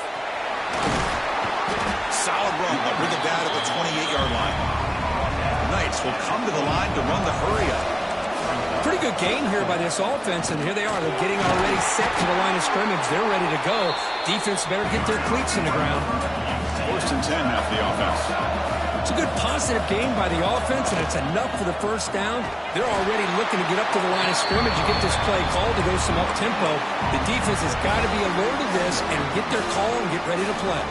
[SPEAKER 1] Solid run. They'll bring it down to the 28-yard line. Knights will come to the line to run the hurry-up.
[SPEAKER 2] Pretty good game here by this offense, and here they are. They're getting already set to the line of scrimmage. They're ready to go. Defense better get their cleats in the ground.
[SPEAKER 1] 1st and 10 now for the offense.
[SPEAKER 2] It's a good positive game by the offense, and it's enough for the first down. They're already looking to get up to the line of scrimmage and get this play called to go some up-tempo. The defense has got to be alert of this and get their call and get ready to play.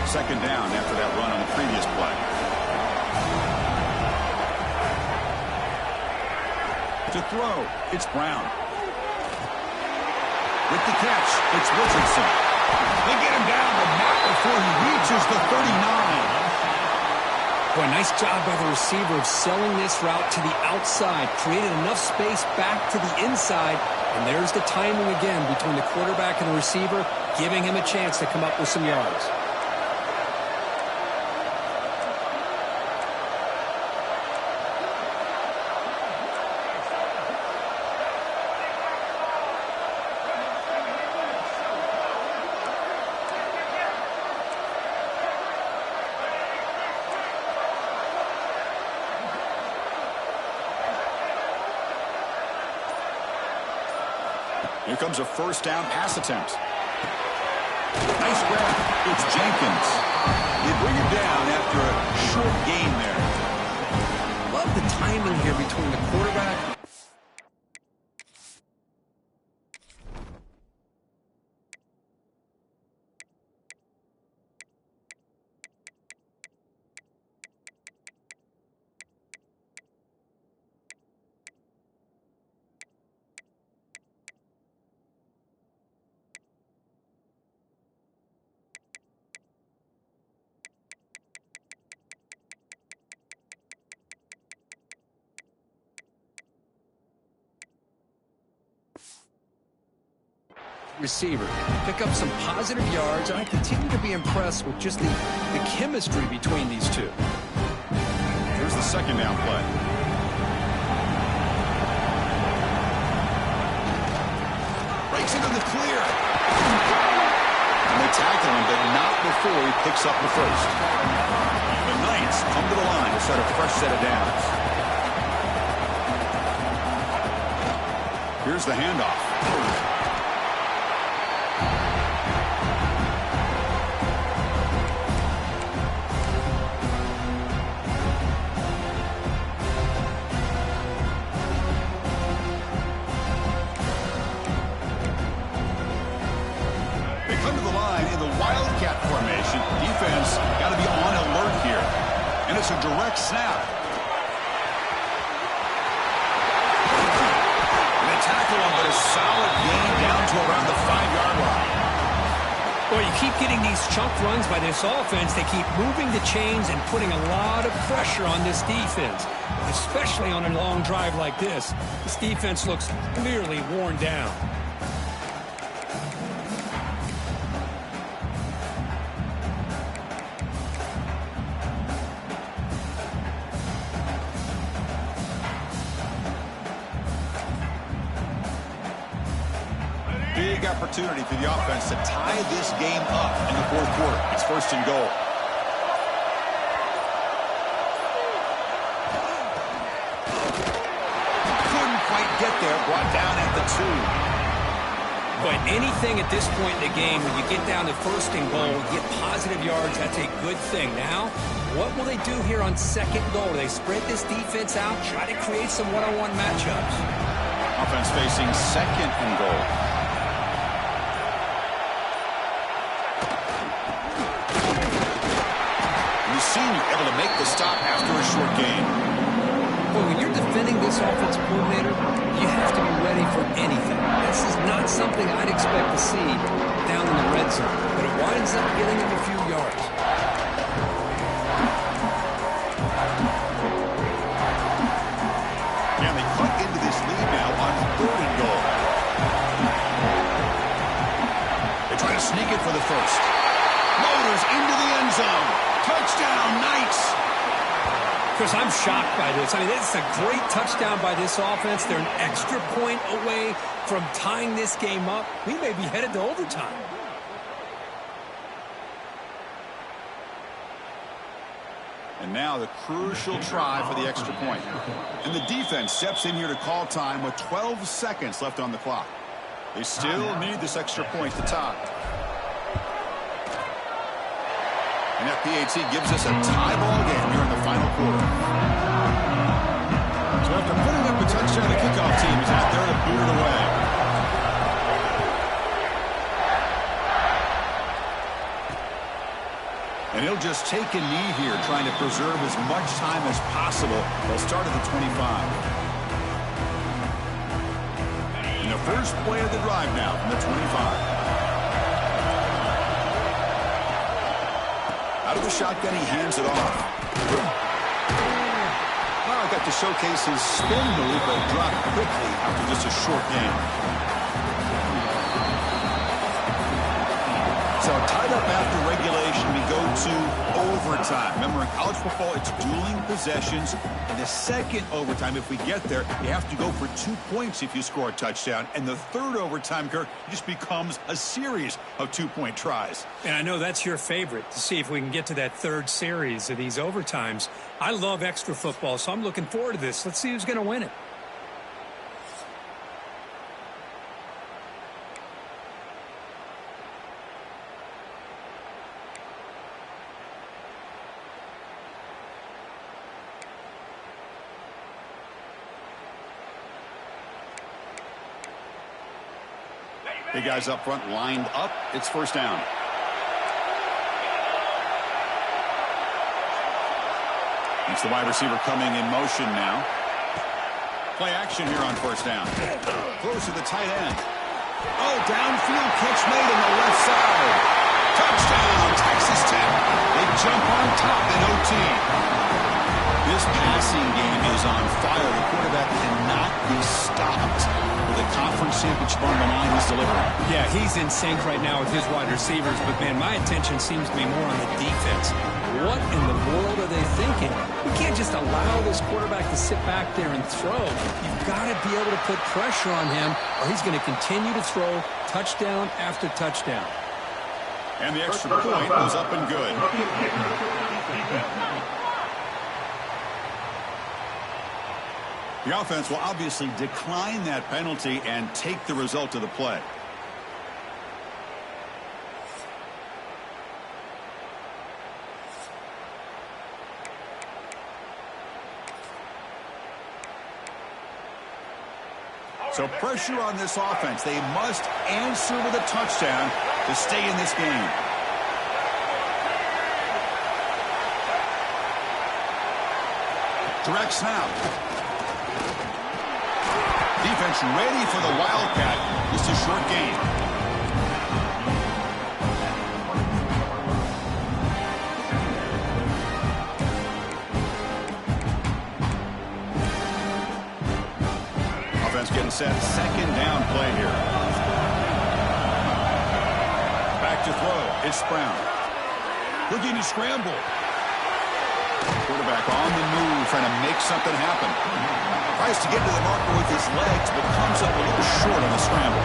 [SPEAKER 1] 2nd down after that run on the previous play. To throw, it's Brown. With the catch, it's Richardson. They get him down, but not before he reaches the 39.
[SPEAKER 2] Boy, nice job by the receiver of selling this route to the outside. Created enough space back to the inside. And there's the timing again between the quarterback and the receiver, giving him a chance to come up with some yards.
[SPEAKER 1] Here comes a 1st down pass attempt. Nice grab. It's Jenkins. They bring him down after a short gain there.
[SPEAKER 2] Love the timing here between the quarterback. receiver. Pick up some positive yards, and I continue to be impressed with just the chemistry between these two.
[SPEAKER 1] Here's the second down play. Breaks into the clear. And they tackle him, but not before he picks up the first. The Knights come to the line to start a fresh set of downs. Here's the handoff. They come to the line in the Wildcat formation. Defense got to be on alert here. And it's a direct snap. Tackle him, but a solid gain down to around the 5-yard line.
[SPEAKER 2] Well, you keep getting these chunk runs by this offense. They keep moving the chains and putting a lot of pressure on this defense, especially on a long drive like this. This defense looks clearly worn down.
[SPEAKER 1] Big opportunity for the offense to tie this game up in the fourth quarter. It's first and goal. Couldn't quite get there. Brought down at the 2.
[SPEAKER 2] But anything at this point in the game, when you get down to first and goal, get positive yards, that's a good thing. Now, what will they do here on second goal? Do they spread this defense out, try to create some one-on-one matchups?
[SPEAKER 1] Offense facing second and goal. Senior able to make the stop after a short gain.
[SPEAKER 2] Well, when you're defending this offensive coordinator, you have to be ready for anything. This is not something I'd expect to see down in the red zone, but it winds up getting him a few yards.
[SPEAKER 1] And they cut into this lead now on third and goal. They try to sneak it for the first. Motors into the end zone. Touchdown, Knights!
[SPEAKER 2] Chris, I'm shocked by this. I mean, it's a great touchdown by this offense. They're an extra point away from tying this game up. We may be headed to overtime.
[SPEAKER 1] And now the crucial try for the extra point. And the defense steps in here to call time with 12 seconds left on the clock. They still need this extra point to tie. And that PAT gives us a tie ball game here in the final quarter. So after putting up a touchdown, the kickoff team is out there to boot it away. And he'll just take a knee here, trying to preserve as much time as possible. They'll start at the 25. And the first play of the drive now from the 25. Out of the shotgun, he hands it off. Well, got to showcase his spin move, but dropped quickly after just a short game. So tied up after regulation, we go to overtime. Remember, in college football, it's dueling possessions. In the second overtime, if we get there, you have to go for 2 points if you score a touchdown. And the third overtime, Kirk, it just becomes a series of 2-point tries.
[SPEAKER 2] And I know that's your favorite, to see if we can get to that third series of these overtimes. I love extra football, so I'm looking forward to this. Let's see who's going to win it.
[SPEAKER 1] The guys up front lined up. It's first down. It's the wide receiver coming in motion now. Play action here on first down. Close to the tight end. Oh, downfield catch made on the left side. Touchdown, Texas Tech. They jump on top in OT. This passing game is on fire. The quarterback cannot be stopped. With a conference championship on the line, he's delivering.
[SPEAKER 2] Yeah, he's in sync right now with his wide receivers, but, man, my attention seems to be more on the defense. What in the world are they thinking? You can't just allow this quarterback to sit back there and throw. You've got to be able to put pressure on him, or he's going to continue to throw touchdown after touchdown.
[SPEAKER 1] And the extra point was up and good. The offense will obviously decline that penalty and take the result of the play. So pressure on this offense. They must answer with a touchdown to stay in this game. Direct snap. Defense ready for the Wildcat. Just a short gain. Offense getting set. Second down play here. Back to throw. It's Brown. Looking to scramble. Quarterback on the move, trying to make something happen. Tries to get to the marker with his legs, but comes up a little short on the scramble.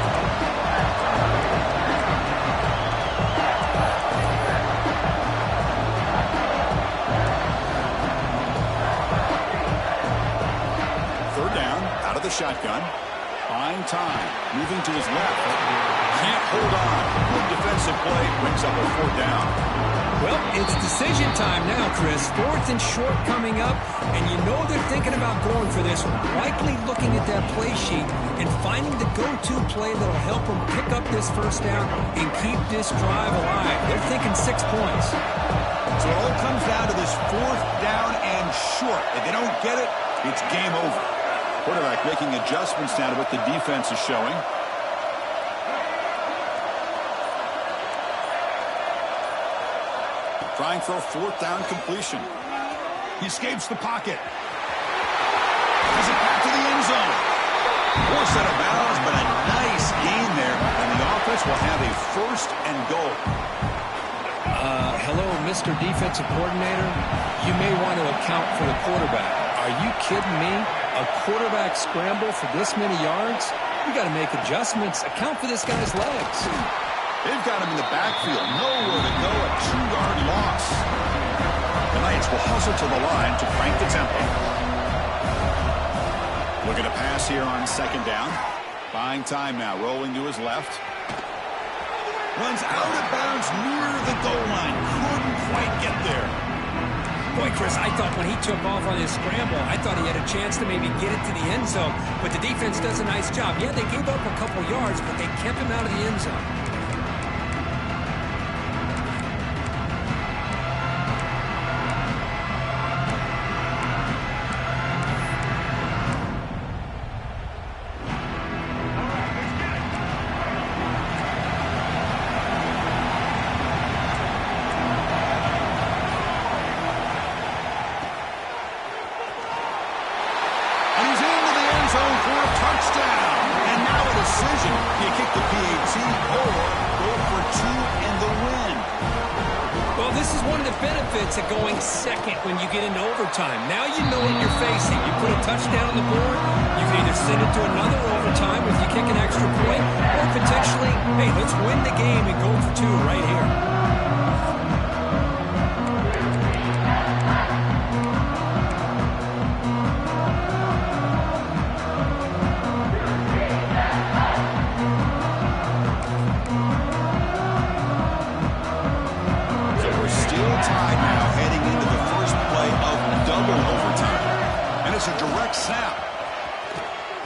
[SPEAKER 1] Third down, out of the shotgun. Buying time, moving to his left. Can't hold on. Good defensive play, brings up a fourth down.
[SPEAKER 2] Well, it's decision time now, Chris. Fourth and short coming up, and you know they're thinking about going for this one. Likely looking at that play sheet and finding the go-to play that'll help them pick up this first down and keep this drive alive. They're thinking 6 points.
[SPEAKER 1] So it all comes down to this fourth down and short. If they don't get it, it's game over. Quarterback making adjustments now to what the defense is showing. Trying for a fourth down completion. He escapes the pocket. Has it back to the end zone. Forced out of bounds, but a nice gain there. And the offense will have a first and goal.
[SPEAKER 2] Hello, Mr. Defensive Coordinator. You may want to account for the quarterback. Are you kidding me? A quarterback scramble for this many yards? You got to make adjustments. Account for this guy's legs.
[SPEAKER 1] They've got him in the backfield. Nowhere to go. A 2-yard loss. The Knights will hustle to the line to crank the tempo. Looking to pass here on second down. Buying time now. Rolling to his left. Runs out of bounds near the goal line. Couldn't quite get there.
[SPEAKER 2] Boy, Chris, I thought when he took off on his scramble, I thought he had a chance to maybe get it to the end zone. But the defense does a nice job. Yeah, they gave up a couple yards, but they kept him out of the end zone. Of going second when you get into overtime. Now you know what you're facing. You put a touchdown on the board, you can either send it to another overtime if you kick an extra point, or potentially, hey, let's win the game and go for 2 right here.
[SPEAKER 1] It's a direct snap.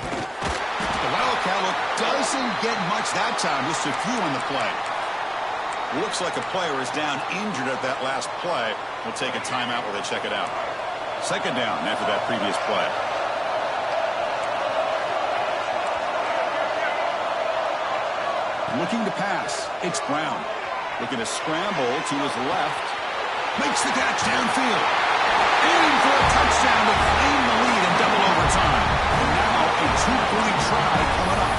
[SPEAKER 1] The Wildcat look doesn't get much that time, just a few on the play. Looks like a player is down injured at that last play. We'll take a timeout while they check it out. Second down after that previous play. Looking to pass. It's Brown. Looking to scramble to his left. Makes the catch downfield. Aiming for a touchdown to claim the lead in double overtime. And now a two-point try coming up.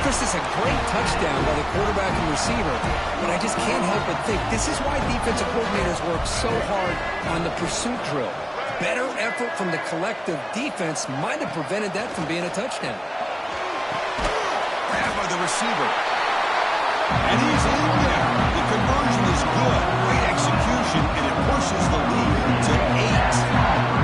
[SPEAKER 2] This is a great touchdown by the quarterback and receiver, but I just can't help but think this is why defensive coordinators work so hard on the pursuit drill. Better effort from the collective defense might have prevented that from being a touchdown.
[SPEAKER 1] Grabbed by the receiver. And he's in there. The conversion is good. Great execution, and it pushes the lead to 8.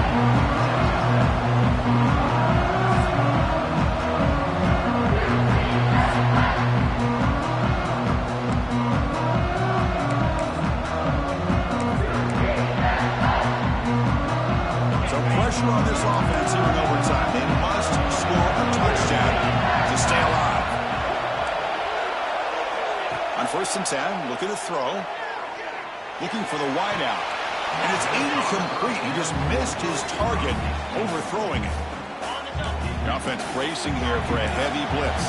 [SPEAKER 1] Pressure on this offense here in overtime. They must score a touchdown to stay alive. On 1st and 10, looking to throw. Looking for the wideout. And it's incomplete. He just missed his target, overthrowing it. The offense bracing here for a heavy blitz.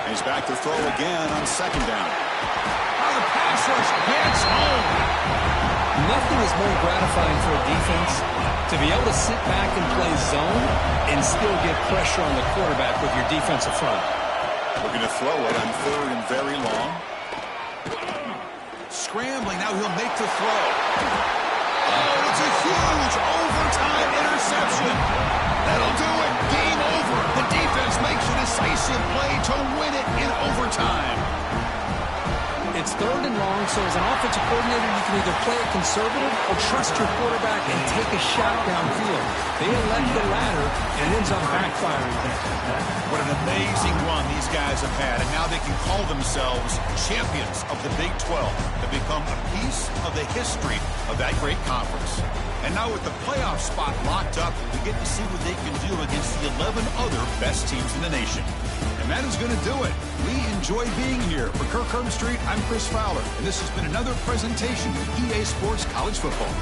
[SPEAKER 1] He's back to throw again on 2nd down. Oh, the pass rush gets home.
[SPEAKER 2] Nothing is more gratifying for a defense to be able to sit back and play zone and still get pressure on the quarterback with your defensive front.
[SPEAKER 1] Looking to throw it on 3rd and very long. Scrambling, now he'll make the throw. Oh, it's a huge overtime interception. That'll do it. Game over. The defense makes a decisive play to win it in overtime.
[SPEAKER 2] It's 3rd and long, so as an offensive coordinator, you can either play it conservative or trust your quarterback and take a shot downfield. They elect the latter, and it ends up backfiring.
[SPEAKER 1] What an amazing run these guys have had, and now they can call themselves champions of the Big 12. They've become a piece of the history of that great conference. And now with the playoff spot locked up, we get to see what they can do against the 11 other best teams in the nation. And that is going to do it. We enjoy being here. For Kirk Herbstreit, I'm Chris Fowler, and this has been another presentation of EA Sports College Football.